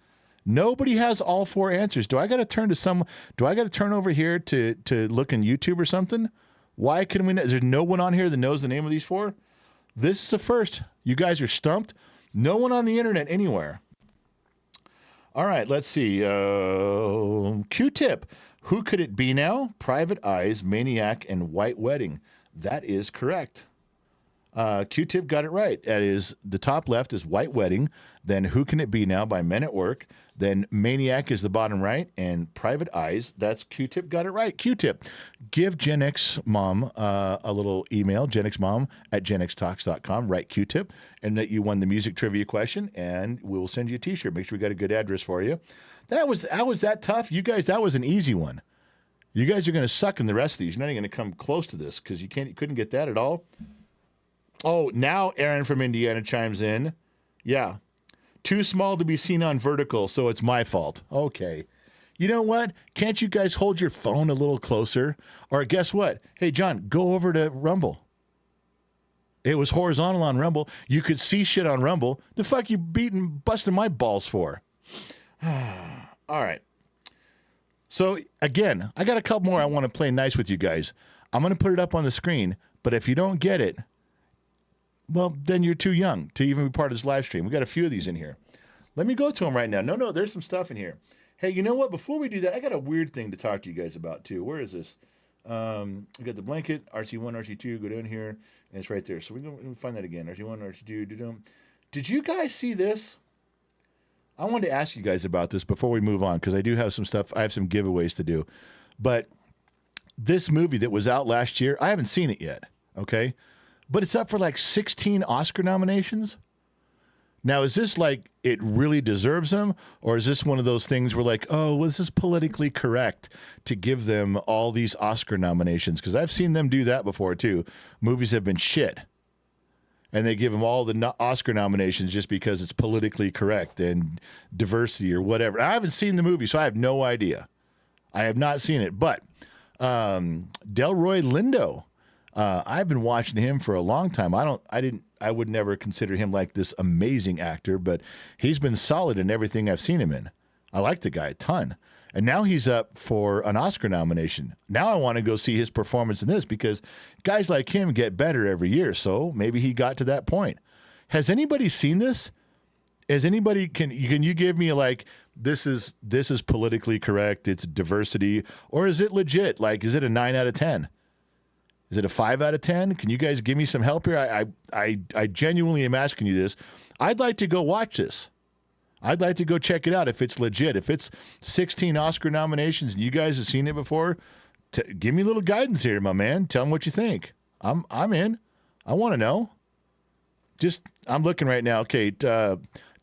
Nobody has all 4 answers. Do I got to turn over here to look in YouTube or something? Why can we not? Is there no one on here that knows the name of these 4? This is a first. You guys are stumped. No one on the internet anywhere. All right, let's see. Q-Tip. Who Could It Be Now? Private Eyes, Maniac, and White Wedding. That is correct. Q-Tip got it right. That is, the top left is White Wedding. Then Who Can It Be Now by Men at Work. Then Maniac is the bottom right. And Private Eyes, that's Q-Tip got it right. Q-Tip, give Gen X Mom a little email, genxmom@genxtalks.com. Write Q-Tip, and that you won the music trivia question, and we'll send you a T-shirt. Make sure we got a good address for you. That was that tough? You guys, that was an easy one. You guys are going to suck in the rest of these. You're not even going to come close to this because you couldn't get that at all. Oh, now Aaron from Indiana chimes in. Yeah. Too small to be seen on vertical, so it's my fault. Okay. You know what? Can't you guys hold your phone a little closer? Or guess what? Hey, John, go over to Rumble. It was horizontal on Rumble. You could see shit on Rumble. The fuck you busting my balls for? All right. So, again, I got a couple more I want to play nice with you guys. I'm going to put it up on the screen, but if you don't get it, well, then you're too young to even be part of this live stream. We got a few of these in here. Let me go to them right now. No, there's some stuff in here. Hey, you know what? Before we do that, I got a weird thing to talk to you guys about, too. Where is this? We got the blanket, RC1, RC2, go down here, and it's right there. So we can find that again. RC1, RC2, Did you guys see this? I wanted to ask you guys about this before we move on, because I do have some stuff. I have some giveaways to do. But this movie that was out last year, I haven't seen it yet, okay? But it's up for like 16 Oscar nominations. Now, is this like it really deserves them? Or is this one of those things where like, oh, well, this is politically correct to give them all these Oscar nominations? Because I've seen them do that before, too. Movies have been shit. And they give them all the Oscar nominations just because it's politically correct and diversity or whatever. I haven't seen the movie, so I have no idea. I have not seen it. But Delroy Lindo, I've been watching him for a long time. I would never consider him like this amazing actor, but he's been solid in everything I've seen him in. I like the guy a ton. And now he's up for an Oscar nomination. Now I want to go see his performance in this because guys like him get better every year. So maybe he got to that point. Has anybody seen this? Has anybody, can you give me like, this is politically correct, it's diversity, or is it legit? Like, is it a 9 out of 10? Is it a 5 out of 10? Can you guys give me some help here? I genuinely am asking you this. I'd like to go watch this. I'd like to go check it out if it's legit. If it's 16 Oscar nominations and you guys have seen it before, give me a little guidance here, my man. Tell me what you think. I'm in. I want to know. I'm looking right now. Okay,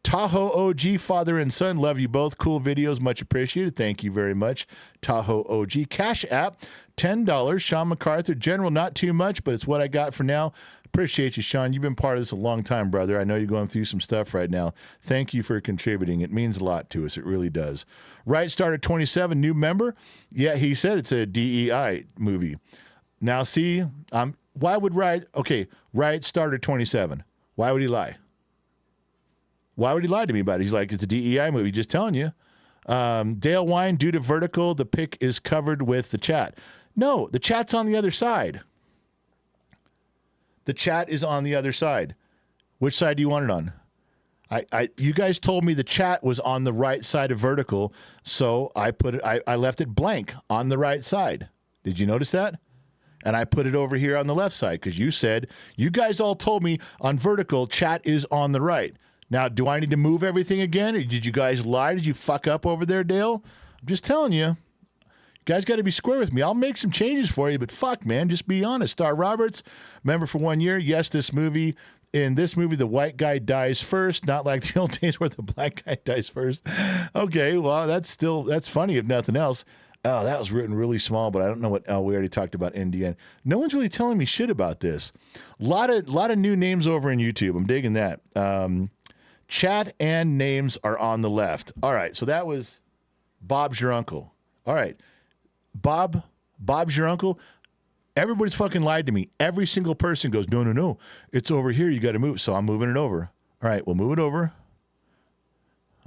Tahoe OG, father and son, love you both. Cool videos, much appreciated. Thank you very much, Tahoe OG. Cash App, $10. Sean MacArthur, General, not too much, but it's what I got for now. Appreciate you, Sean. You've been part of this a long time, brother. I know you're going through some stuff right now. Thank you for contributing. It means a lot to us. It really does. Right started 27, new member. Yeah, he said it's a DEI movie. Now, see, why would Riot started 27. Why would he lie? Why would he lie to me about it? He's like, it's a DEI movie. Just telling you. Dale Wine, due to vertical, the pic is covered with the chat. No, the chat's on the other side. The chat is on the other side. Which side do you want it on? You guys told me the chat was on the right side of vertical, so I left it blank on the right side. Did you notice that? And I put it over here on the left side because you guys all told me on vertical, chat is on the right. Now, do I need to move everything again? Or did you guys lie? Did you fuck up over there, Dale? I'm just telling you. You guys got to be square with me. I'll make some changes for you, but fuck, man, just be honest. Star Roberts, member for 1 year. Yes, in this movie, the white guy dies first, not like the old days where the black guy dies first. Okay, well, that's funny if nothing else. Oh, that was written really small, but I don't know what. Oh, we already talked about NDN. No one's really telling me shit about this. Lot of new names over in YouTube. I'm digging that. Chat and names are on the left. All right, so that was Bob's your uncle. All right. Bob's your uncle. Everybody's fucking lied to me. Every single person goes, no. It's over here. You got to move. So I'm moving it over. All right, we'll move it over.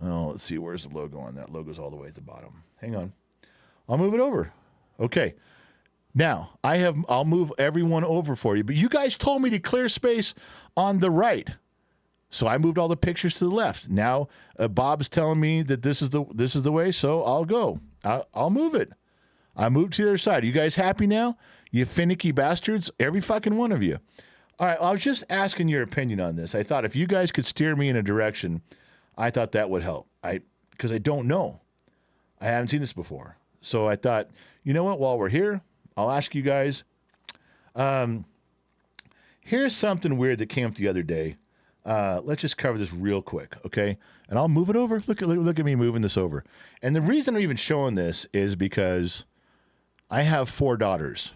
Oh, let's see. Where's the logo on that? Logo's all the way at the bottom. Hang on. I'll move it over. Okay. Now, I'll move everyone over for you. But you guys told me to clear space on the right. So I moved all the pictures to the left. Now, Bob's telling me that this is the way, so I'll go. I'll move it. I moved to the other side. You guys happy now? You finicky bastards? Every fucking one of you. All right, I was just asking your opinion on this. I thought if you guys could steer me in a direction, I thought that would help. Because I don't know. I haven't seen this before. So I thought, you know what? While we're here, I'll ask you guys. Here's something weird that came up the other day. Let's just cover this real quick, okay? And I'll move it over. Look at me moving this over. And the reason I'm even showing this is because I have 4 daughters.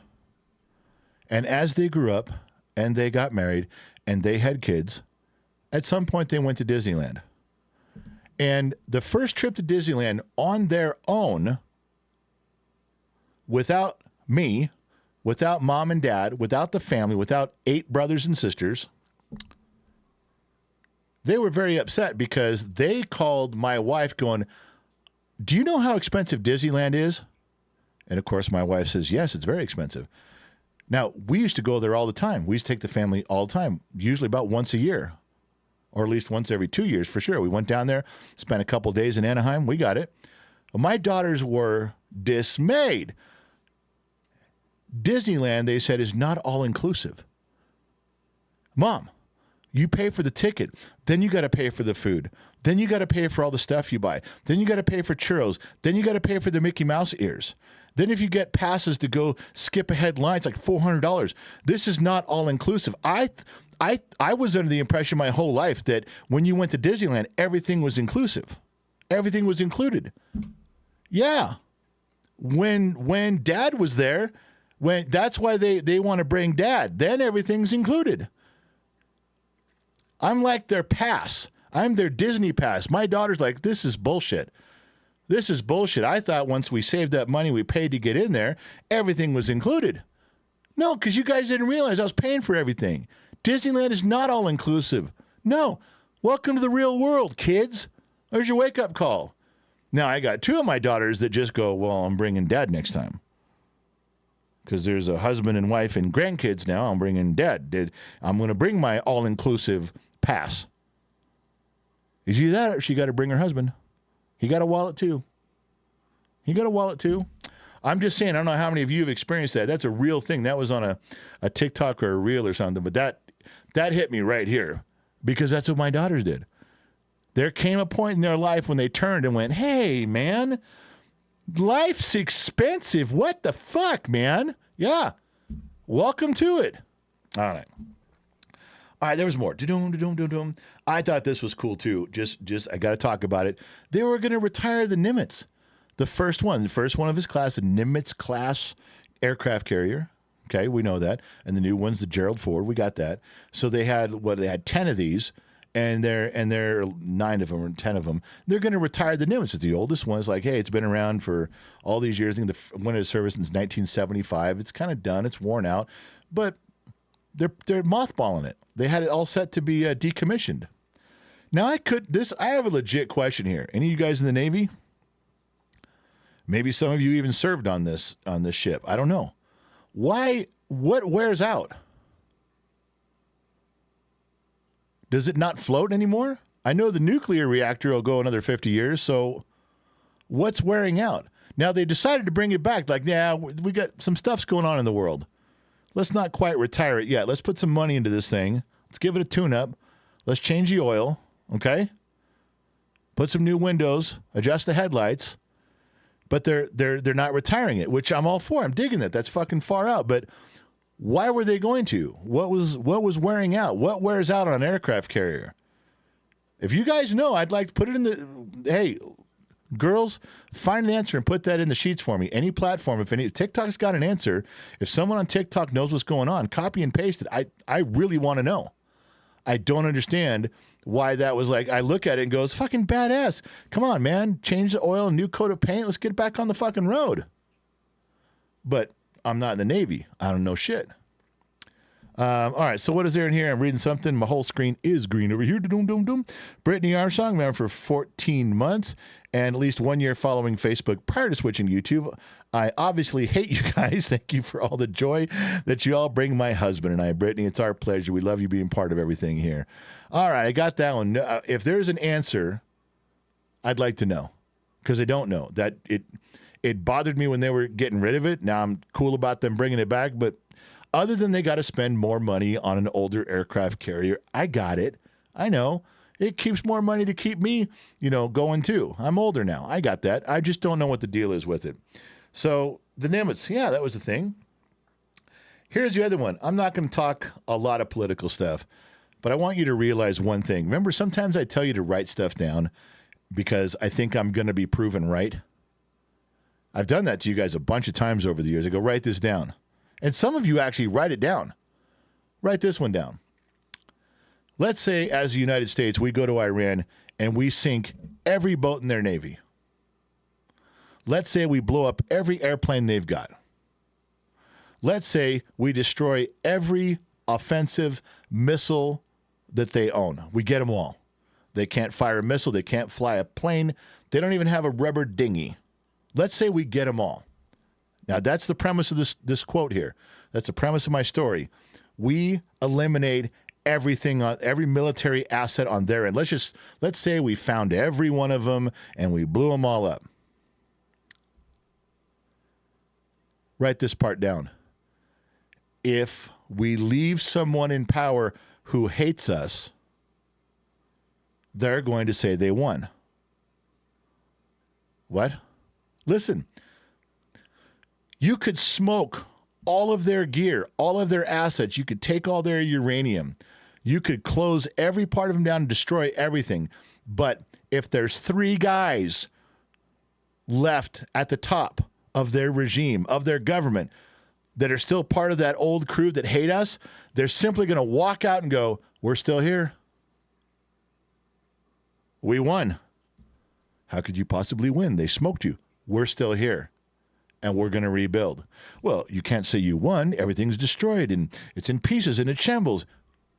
And as they grew up and they got married and they had kids, at some point they went to Disneyland. And the first trip to Disneyland on their own, without me, without mom and dad, without the family, without 8 brothers and sisters, they were very upset because they called my wife going, do you know how expensive Disneyland is? And, of course, my wife says, yes, it's very expensive. Now, we used to go there all the time. We used to take the family all the time, usually about once a year, or at least once every 2 years for sure. We went down there, spent a couple days in Anaheim. We got it. Well, my daughters were dismayed. Disneyland, they said, is not all-inclusive. Mom, you pay for the ticket, then you got to pay for the food. Then you got to pay for all the stuff you buy. Then you got to pay for churros. Then you got to pay for the Mickey Mouse ears. Then if you get passes to go skip ahead lines, like $400. This is not all inclusive. I was under the impression my whole life that when you went to Disneyland, everything was inclusive. Everything was included. Yeah. When Dad was there, that's why they want to bring Dad. Then everything's included. I'm like their pass. I'm their Disney pass. My daughter's like, this is bullshit. This is bullshit. I thought once we saved that money we paid to get in there, everything was included. No, because you guys didn't realize I was paying for everything. Disneyland is not all inclusive. No. Welcome to the real world, kids. There's your wake-up call. Now, I got 2 of my daughters that just go, well, I'm bringing Dad next time. Because there's a husband and wife and grandkids now. I'm bringing Dad. I'm going to bring my all-inclusive pass. Is she that, or she got to bring her husband? He got a wallet too. I'm just saying, I don't know how many of you have experienced that. That's a real thing. That was on a TikTok or a reel or something. But that hit me right here because that's what my daughters did. There came a point in their life when they turned and went, hey, man, life's expensive. What the fuck, man? Yeah. Welcome to it. All right. All right, there was more. Da-dum. I thought this was cool, too. Just I got to talk about it. They were going to retire the Nimitz. The first one of his class, the Nimitz class aircraft carrier. Okay, we know that. And the new one's the Gerald Ford. We got that. So they had 10 of these, and they're 9 of them or 10 of them. They're going to retire the Nimitz. The oldest one is like, hey, it's been around for all these years. I think the one of service since 1975. It's kind of done. It's worn out, but they're mothballing it. They had it all set to be decommissioned. Now I have a legit question here. Any of you guys in the Navy? Maybe some of you even served on this ship. I don't know. Why? What wears out? Does it not float anymore? I know the nuclear reactor will go another 50 years, so what's wearing out? Now they decided to bring it back. Like, yeah, we got some stuff's going on in the world. Let's not quite retire it yet. Let's put some money into this thing. Let's give it a tune-up. Let's change the oil, okay? Put some new windows, adjust the headlights. But they're not retiring it, which I'm all for. I'm digging that. That's fucking far out. But why were they going to? What was wearing out? What wears out on an aircraft carrier? If you guys know, I'd like to put it in the. Hey, girls, find an answer and put that in the sheets for me. Any platform, if TikTok's got an answer, if someone on TikTok knows what's going on, copy and paste it. I really want to know. I don't understand why that was like. I look at it and go, it's fucking badass. Come on, man. Change the oil, new coat of paint. Let's get back on the fucking road. But I'm not in the Navy. I don't know shit. All right, so what is there in here? I'm reading something. My whole screen is green over here. Doom. Brittany Armstrong, man, for 14 months and at least 1 year following Facebook prior to switching to YouTube. I obviously hate you guys. Thank you for all the joy that you all bring my husband and I. Brittany, it's our pleasure. We love you being part of everything here. All right, I got that one. If there's an answer, I'd like to know because I don't know. That it bothered me when they were getting rid of it. Now I'm cool about them bringing it back, but other than they got to spend more money on an older aircraft carrier, I got it. I know. It keeps more money to keep me, going too. I'm older now. I got that. I just don't know what the deal is with it. So the Nimitz, yeah, that was the thing. Here's the other one. I'm not going to talk a lot of political stuff, but I want you to realize one thing. Remember, sometimes I tell you to write stuff down because I think I'm going to be proven right. I've done that to you guys a bunch of times over the years. I go, write this down. And some of you actually write it down. Write this one down. Let's say, as the United States, we go to Iran and we sink every boat in their Navy. Let's say we blow up every airplane they've got. Let's say we destroy every offensive missile that they own. We get them all. They can't fire a missile. They can't fly a plane. They don't even have a rubber dinghy. Let's say we get them all. Now, that's the premise of this quote here. That's the premise of my story. We eliminate everything on every military asset on their end. Let's say we found every one of them and we blew them all up. Write this part down. If we leave someone in power who hates us, they're going to say they won. What? Listen. You could smoke all of their gear, all of their assets. You could take all their uranium. You could close every part of them down and destroy everything. But if there's 3 guys left at the top of their regime, of their government, that are still part of that old crew that hate us, they're simply going to walk out and go, we're still here. We won. How could you possibly win? They smoked you. We're still here. And we're going to rebuild. Well, you can't say you won. Everything's destroyed and it's in pieces and it shambles.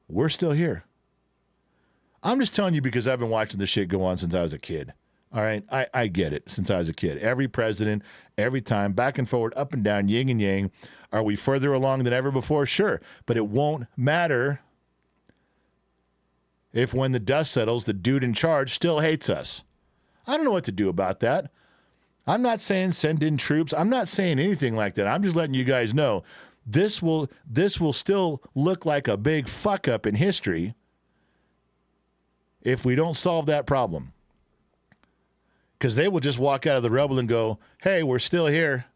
We're still here. I'm just telling you because I've been watching this shit go on since I was a kid. All right? I get it since I was a kid. Every president, every time, back and forward, up and down, yin and yang. Are we further along than ever before? Sure. But it won't matter if when the dust settles, the dude in charge still hates us. I don't know what to do about that. I'm not saying send in troops. I'm not saying anything like that. I'm just letting you guys know this will still look like a big fuck up in history if we don't solve that problem. Because they will just walk out of the rubble and go, hey, we're still here.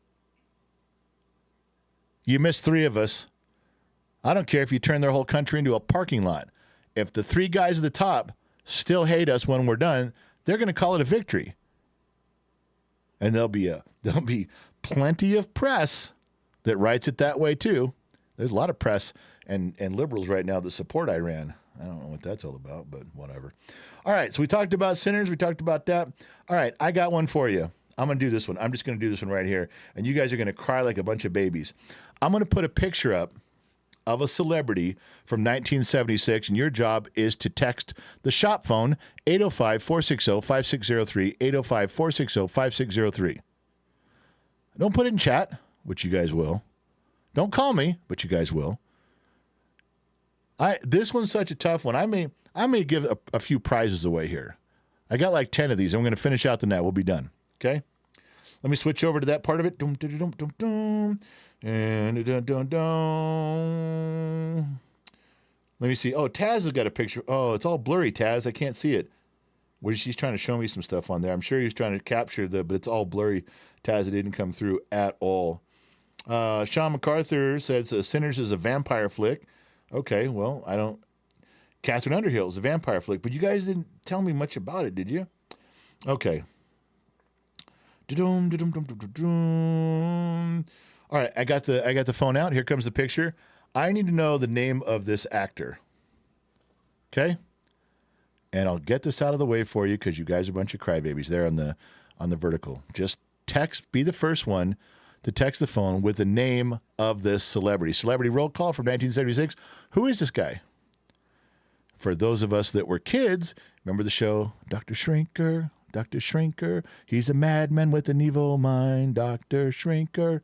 You missed 3 of us. I don't care if you turn their whole country into a parking lot. If the 3 guys at the top still hate us when we're done, they're going to call it a victory. And there'll be plenty of press that writes it that way too. There's a lot of press and liberals right now that support Iran. I don't know what that's all about, but whatever. All right, so we talked about sinners. We talked about that. All right, I got one for you. I'm going to do this one. I'm just going to do this one right here, and you guys are going to cry like a bunch of babies. I'm going to put a picture up of a celebrity from 1976, and your job is to text the shop phone, 805-460-5603, 805-460-5603. Don't put it in chat, which you guys will. Don't call me, but you guys will. This one's such a tough one. I may give a few prizes away here. I got like 10 of these. I'm going to finish out the night. We'll be done. Okay? Let me switch over to that part of it. Dum, dum, dum, dum, dum. And dun, dun, dun. Let me see. Oh, Taz has got a picture. Oh, it's all blurry, Taz. I can't see it. She's trying to show me some stuff on there. I'm sure he was trying to capture but it's all blurry. Taz, it didn't come through at all. Sean MacArthur says Sinners is a vampire flick. Okay, well, I don't. Catherine Underhill is a vampire flick, but you guys didn't tell me much about it, did you? Okay. All right, I got the phone out. Here comes the picture. I need to know the name of this actor. Okay? And I'll get this out of the way for you because you guys are a bunch of crybabies there on the vertical. Just be the first one to text the phone with the name of this celebrity. Celebrity roll call from 1976. Who is this guy? For those of us that were kids, remember the show Dr. Shrinker? Dr. Shrinker. He's a madman with an evil mind. Dr. Shrinker.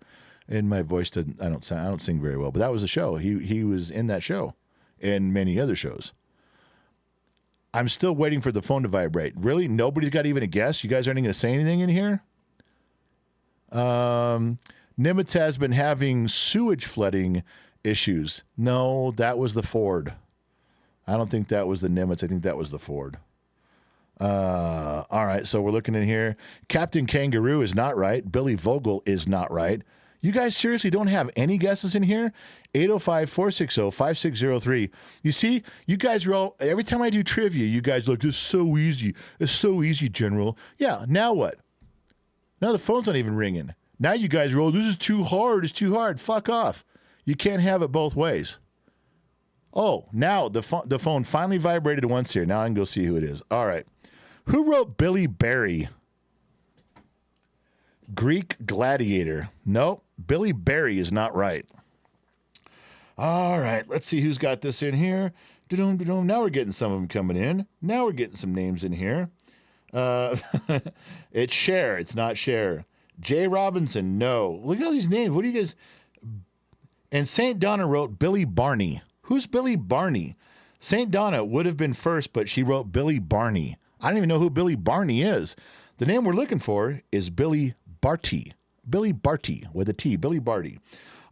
And my voice I don't sing very well, but that was the show. He was in that show and many other shows. I'm still waiting for the phone to vibrate. Really? Nobody's got even a guess? You guys aren't even going to say anything in here? Nimitz has been having sewage flooding issues. No, that was the Ford. I don't think that was the Nimitz. I think that was the Ford. All right, so we're looking in here. Captain Kangaroo is not right. Billy Vogel is not right. You guys seriously don't have any guesses in here? 805-460-5603. You see, you guys are all, every time I do trivia, you guys look, this is so easy. It's so easy, General. Yeah, now what? Now the phone's not even ringing. Now you guys are all, this is too hard. It's too hard. Fuck off. You can't have it both ways. Oh, now the phone finally vibrated once here. Now I can go see who it is. All right. Who wrote Billy Barry? Greek gladiator. Nope. Billy Barry is not right. All right. Let's see who's got this in here. Da-dum, da-dum. Now we're getting some of them coming in. Now we're getting some names in here. It's Cher. It's not Cher. Jay Robinson. No. Look at all these names. What do you guys... And St. Donna wrote Billy Barney. Who's Billy Barney? St. Donna would have been first, but she wrote Billy Barney. I don't even know who Billy Barney is. The name we're looking for is Billy Barty. Billy Barty with a T. Billy Barty.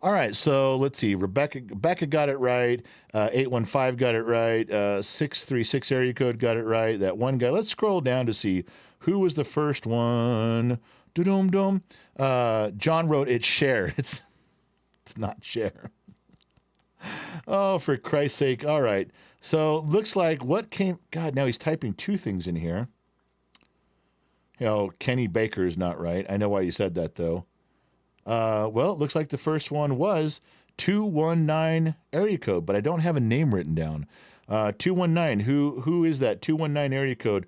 All right, so let's see. Becca got it right. 815 got it right. 636 area code got it right. That one guy. Let's scroll down to see who was the first one. Dum-dum. John wrote it's Cher. It's not Cher. Oh, for Christ's sake. All right. So looks like what came... God, now he's typing two things in here. Kenny Baker is not right. I know why you said that, though. Well, it looks like the first one was 219 area code, but I don't have a name written down. 219. Who is that? 219 area code.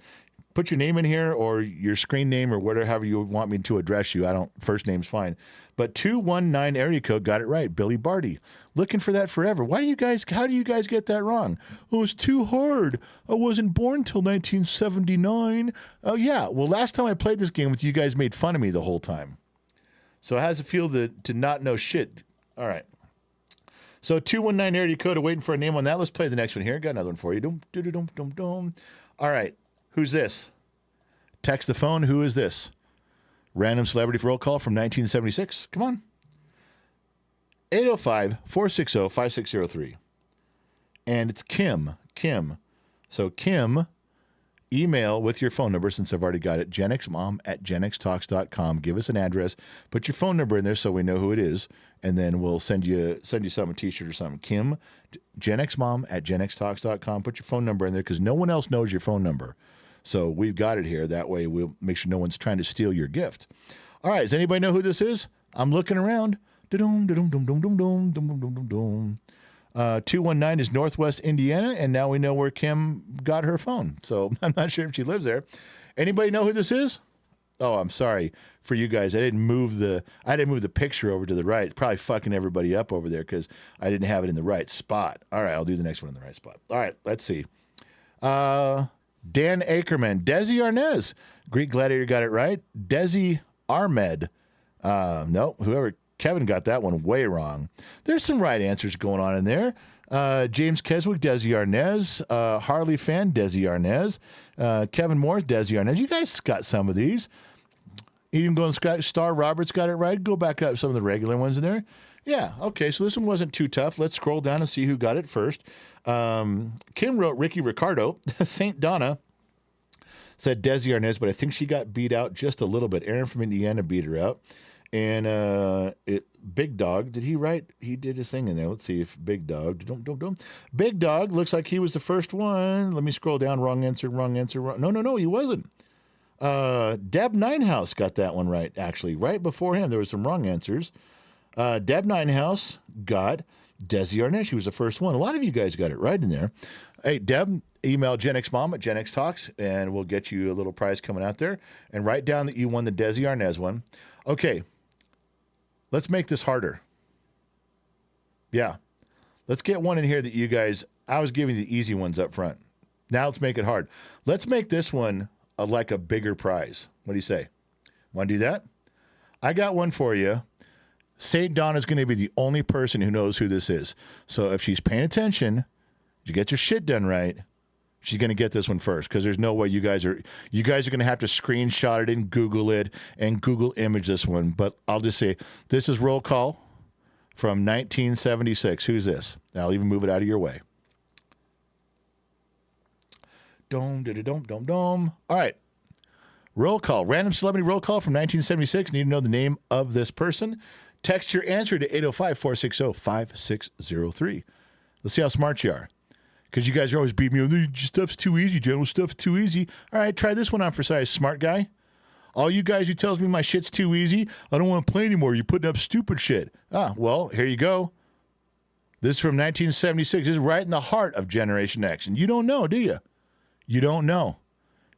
Put your name in here or your screen name or whatever you want me to address you. First name's fine. But 219 area code got it right. Billy Barty. Looking for that forever. How do you guys get that wrong? Oh, it's too hard. I wasn't born till 1979. Oh, yeah. Well, last time I played this game with you guys made fun of me the whole time. So how does it feel to not know shit? All right. So 219 area code. Waiting for a name on that. Let's play the next one here. Got another one for you. Dum, dum, dum, dum, dum. All right. Who's this? Text the phone. Who is this? Random celebrity roll call from 1976. Come on. 805-460-5603. And it's Kim. Kim. So Kim, email with your phone number since I've already got it. genxmom@genxtalks.com. Give us an address. Put your phone number in there so we know who it is. And then we'll send you something, a t-shirt or something. Kim, genxmom@genxtalks.com. Put your phone number in there because no one else knows your phone number. So we've got it here. That way we'll make sure no one's trying to steal your gift. All right. Does anybody know who this is? I'm looking around. Da-dum, da-dum, dum, dum, dum, dum, dum, dum, dum, dum, dum. 219 is Northwest Indiana, and now we know where Kim got her phone. So I'm not sure if she lives there. Anybody know who this is? Oh, I'm sorry for you guys. I didn't move the picture over to the right. It's probably fucking everybody up over there because I didn't have it in the right spot. All right, I'll do the next one in the right spot. All right, let's see. Dan Ackerman, Desi Arnaz, Greek gladiator, got it right. Desi Armed. No, whoever. Kevin got that one way wrong. There's some right answers going on in there. James Keswick, Desi Arnaz. Harley Fan, Desi Arnaz. Kevin Morris, Desi Arnaz. You guys got some of these. Even going Star Roberts got it right. Go back up some of the regular ones in there. Yeah, okay, so this one wasn't too tough. Let's scroll down and see who got it first. Kim wrote Ricky Ricardo. St. Donna said Desi Arnaz, but I think she got beat out just a little bit. Aaron from Indiana beat her out. And Big Dog, did he write? He did his thing in there. Let's see if Big Dog. Big Dog looks like he was the first one. Let me scroll down. Wrong answer. No, he wasn't. Deb Ninehouse got that one right, actually. Right before him, there was some wrong answers. Deb Ninehouse got Desi Arnaz. She was the first one. A lot of you guys got it right in there. Hey, Deb, email Gen X Mom at Gen X Talks, and we'll get you a little prize coming out there. And write down that you won the Desi Arnaz one. Okay. Let's make this harder. Yeah. Let's get one in here that you guys, I was giving the easy ones up front. Now let's make it hard. Let's make this one like a bigger prize. What do you say? Want to do that? I got one for you. St. Donna's going to be the only person who knows who this is. So if she's paying attention, you get your shit done right, she's going to get this one first because there's no way you guys are going to have to screenshot it and Google it and Google image this one. But I'll just say this is roll call from 1976. Who's this? I'll even move it out of your way. Dome. All right. Roll call. Random celebrity roll call from 1976. Need to know the name of this person. Text your answer to 805-460-5603. Let's see how smart you are. Because you guys are always beating me. Stuff's too easy, general stuff's too easy. All right, try this one on for size, smart guy. All you guys who tells me my shit's too easy, I don't want to play anymore. You're putting up stupid shit. Well, here you go. This is from 1976. This is right in the heart of Generation X. And you don't know, do you? You don't know.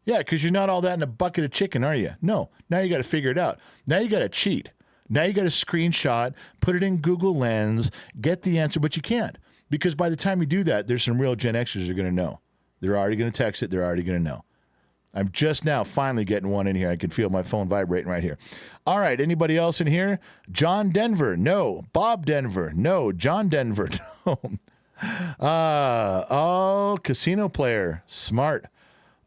Yeah, because you're not all that in a bucket of chicken, are you? No. Now you got to figure it out. Now you got to cheat. Now you got to screenshot, put it in Google Lens, get the answer, but you can't. Because by the time you do that, there's some real Gen Xers who are going to know. They're already going to text it. They're already going to know. I'm just now finally getting one in here. I can feel my phone vibrating right here. All right. Anybody else in here? John Denver. No. Bob Denver. No. John Denver. No. Casino player. Smart.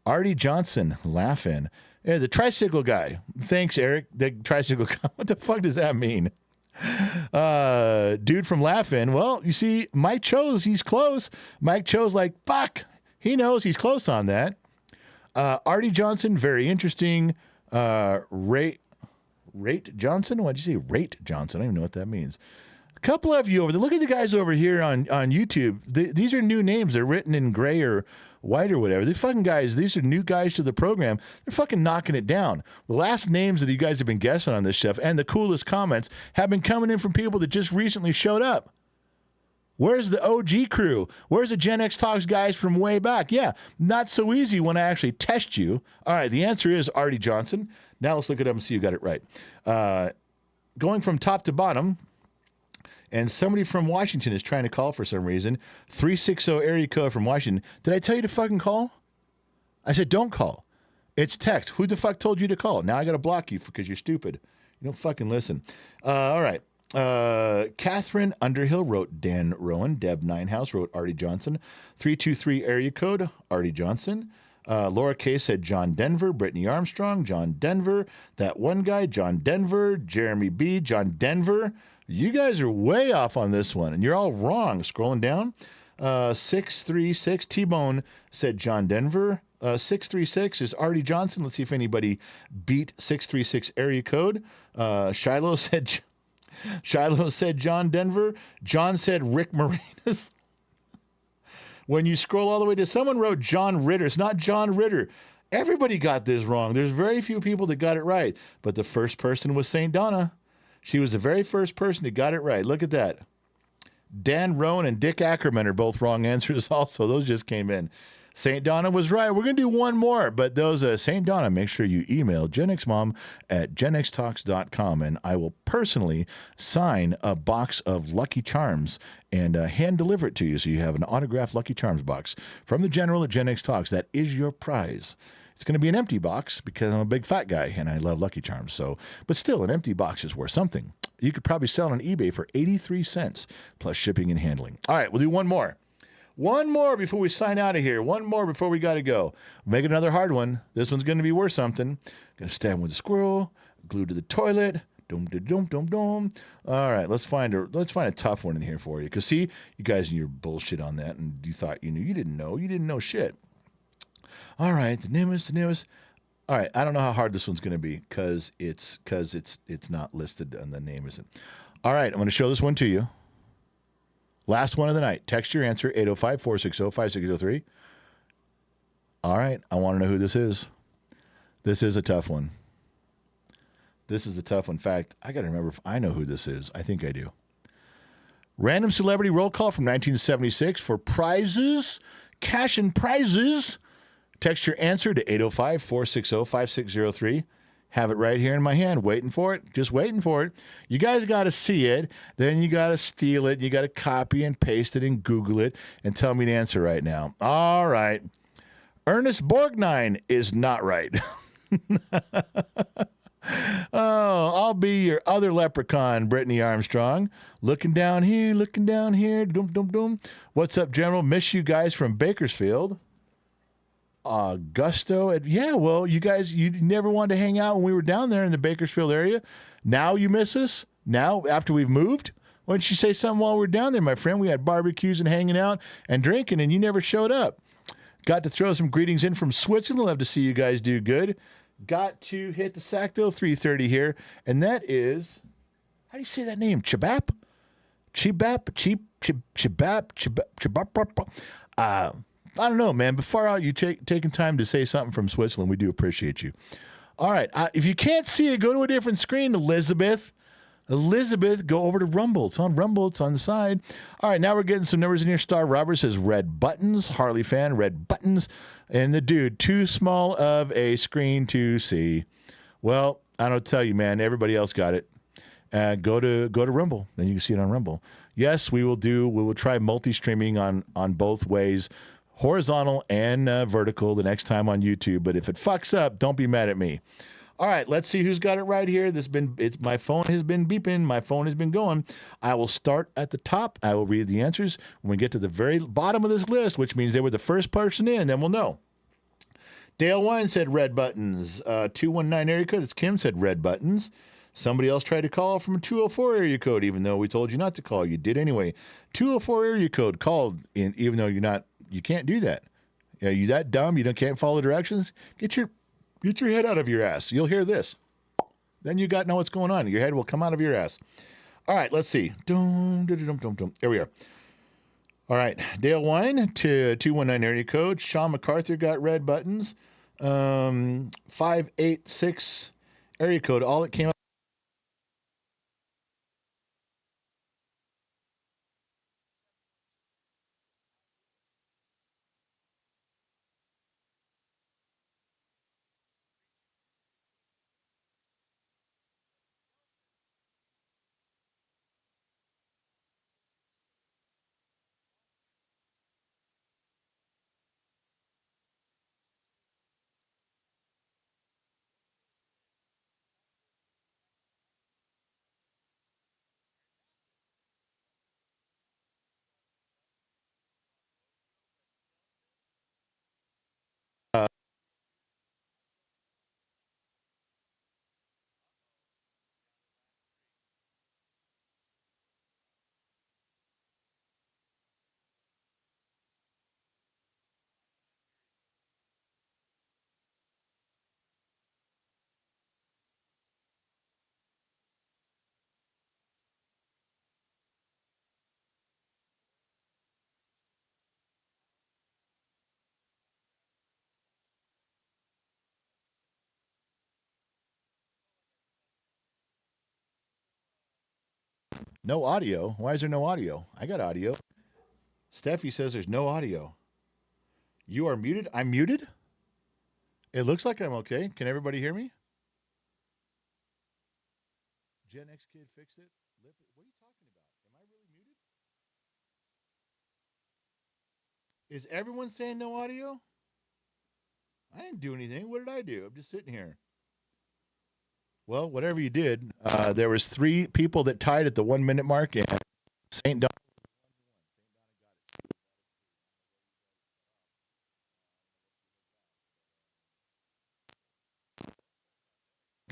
Artie Johnson. Laughing. Yeah, the tricycle guy. Thanks, Eric. The tricycle guy. What the fuck does that mean? Dude from Laugh-In. Well, you see, Mike chose. He's close. Mike chose like, fuck. He knows he's close on that. Artie Johnson, very interesting. Rate Johnson? What'd you say? Rate Johnson. I don't even know what that means. A couple of you over there. Look at the guys over here on YouTube. These are new names. They're written in gray or white or whatever. These fucking guys, these are new guys to the program. They're fucking knocking it down. The last names that you guys have been guessing on this stuff and the coolest comments have been coming in from people that just recently showed up. Where's the OG crew? Where's the Gen X Talks guys from way back? Yeah, not so easy when I actually test you. All right, the answer is Artie Johnson. Now let's look it up and see you got it right. Going from top to bottom, and somebody from Washington is trying to call for some reason. 360 area code from Washington. Did I tell you to fucking call? I said don't call. It's text. Who the fuck told you to call? Now I got to block you because you're stupid. You don't fucking listen. All right. Catherine Underhill wrote Dan Rowan. Deb Ninehouse wrote Artie Johnson. 323 area code, Artie Johnson. Laura K said John Denver. Brittany Armstrong, John Denver. That one guy, John Denver. Jeremy B, John Denver. You guys are way off on this one, and you're all wrong. Scrolling down. 636, T-Bone said John Denver. 636 is Artie Johnson. Let's see if anybody beat 636 area code. Shiloh said John Denver. John said Rick Moranis. When you scroll all the way to someone wrote John Ritter. It's not John Ritter. Everybody got this wrong. There's very few people that got it right. But the first person was St. Donna. She was the very first person that got it right. Look at that. Dan Roan and Dick Ackerman are both wrong answers also. Those just came in. St. Donna was right. We're going to do one more, but those, St. Donna, make sure you email GenXMom at genxtalks.com, and I will personally sign a box of Lucky Charms and hand deliver it to you so you have an autographed Lucky Charms box from the General at Gen X Talks. That is your prize. It's going to be an empty box because I'm a big fat guy and I love Lucky Charms. So, but still, an empty box is worth something. You could probably sell it on eBay for 83 cents plus shipping and handling. All right, we'll do one more. One more before we sign out of here. One more before we got to go. Make it another hard one. This one's going to be worth something. Going to stab with a squirrel, glued to the toilet. Dum dum dum dum dum. All right, let's find a tough one in here for you. Cause see, you guys and your bullshit on that, and you thought you knew. You didn't know shit. All right, the newest. All right, I don't know how hard this one's going to be because it's not listed and the name isn't. All right, I'm going to show this one to you. Last one of the night. Text your answer, 805-460-5603. All right, I want to know who this is. This is a tough one. This is a tough one. In fact, I got to remember if I know who this is. I think I do. Random celebrity roll call from 1976 for prizes, cash and prizes. Text your answer to 805-460-5603. Have it right here in my hand, waiting for it, just waiting for it. You guys got to see it, then you got to steal it, you got to copy and paste it and Google it and tell me the answer right now. All right. Ernest Borgnine is not right. Oh, I'll be your other leprechaun, Brittany Armstrong. Looking down here, dum dum dum. What's up, General? Miss you guys from Bakersfield. Augusto, yeah, well, you guys, you never wanted to hang out when we were down there in the Bakersfield area. Now you miss us? Now, after we've moved? Why didn't you say something while we were down there, my friend? We had barbecues and hanging out and drinking, and you never showed up. Got to throw some greetings in from Switzerland. Love to see you guys do good. Got to hit the Sacto 330 here, and that is, how do you say that name? Chibap? I don't know, man. But far out, you taking time to say something from Switzerland. We do appreciate you. All right. If you can't see it, go to a different screen, Elizabeth. Elizabeth, go over to Rumble. It's on Rumble. It's on the side. All right. Now we're getting some numbers in here. Star Robert says red buttons. Harley fan, red buttons. And the dude, too small of a screen to see. Well, I don't tell you, man. Everybody else got it. Go to Rumble. Then you can see it on Rumble. Yes, we will try multi-streaming on both ways. Horizontal and vertical the next time on YouTube. But if it fucks up, don't be mad at me. All right, let's see who's got it right here. My phone has been beeping. My phone has been going. I will start at the top. I will read the answers. When we get to the very bottom of this list, which means they were the first person in, then we'll know. Dale Wine said red buttons. 219 area code. That's Kim said red buttons. Somebody else tried to call from a 204 area code, even though we told you not to call. You did anyway. 204 area code called in, even though you can't do that. Are you that dumb? You can't follow directions? Get your head out of your ass. You'll hear this. Then you got to know what's going on. Your head will come out of your ass. All right, let's see. Here we are. All right, Dale Wine to 219 area code. Sean MacArthur got red buttons. 586 area code. All it came up. No audio? Why is there no audio? I got audio. Steffi says there's no audio. You are muted? I'm muted? It looks like I'm okay. Can everybody hear me? Gen X kid fixed it. What are you talking about? Am I really muted? Is everyone saying no audio? I didn't do anything. What did I do? I'm just sitting here. Well, whatever you did, there was 3 people that tied at the 1 minute mark, and St. Don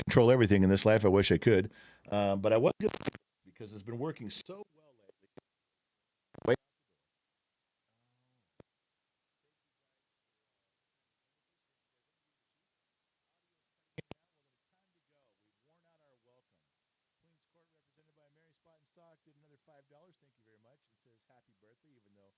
control everything in this life. I wish I could, but I was good because it's been working so well lately. Wait. We've worn out our welcome. Queens Court, represented by Mary Spot and Stock, did another $5. Thank you very much. It says happy birthday, even though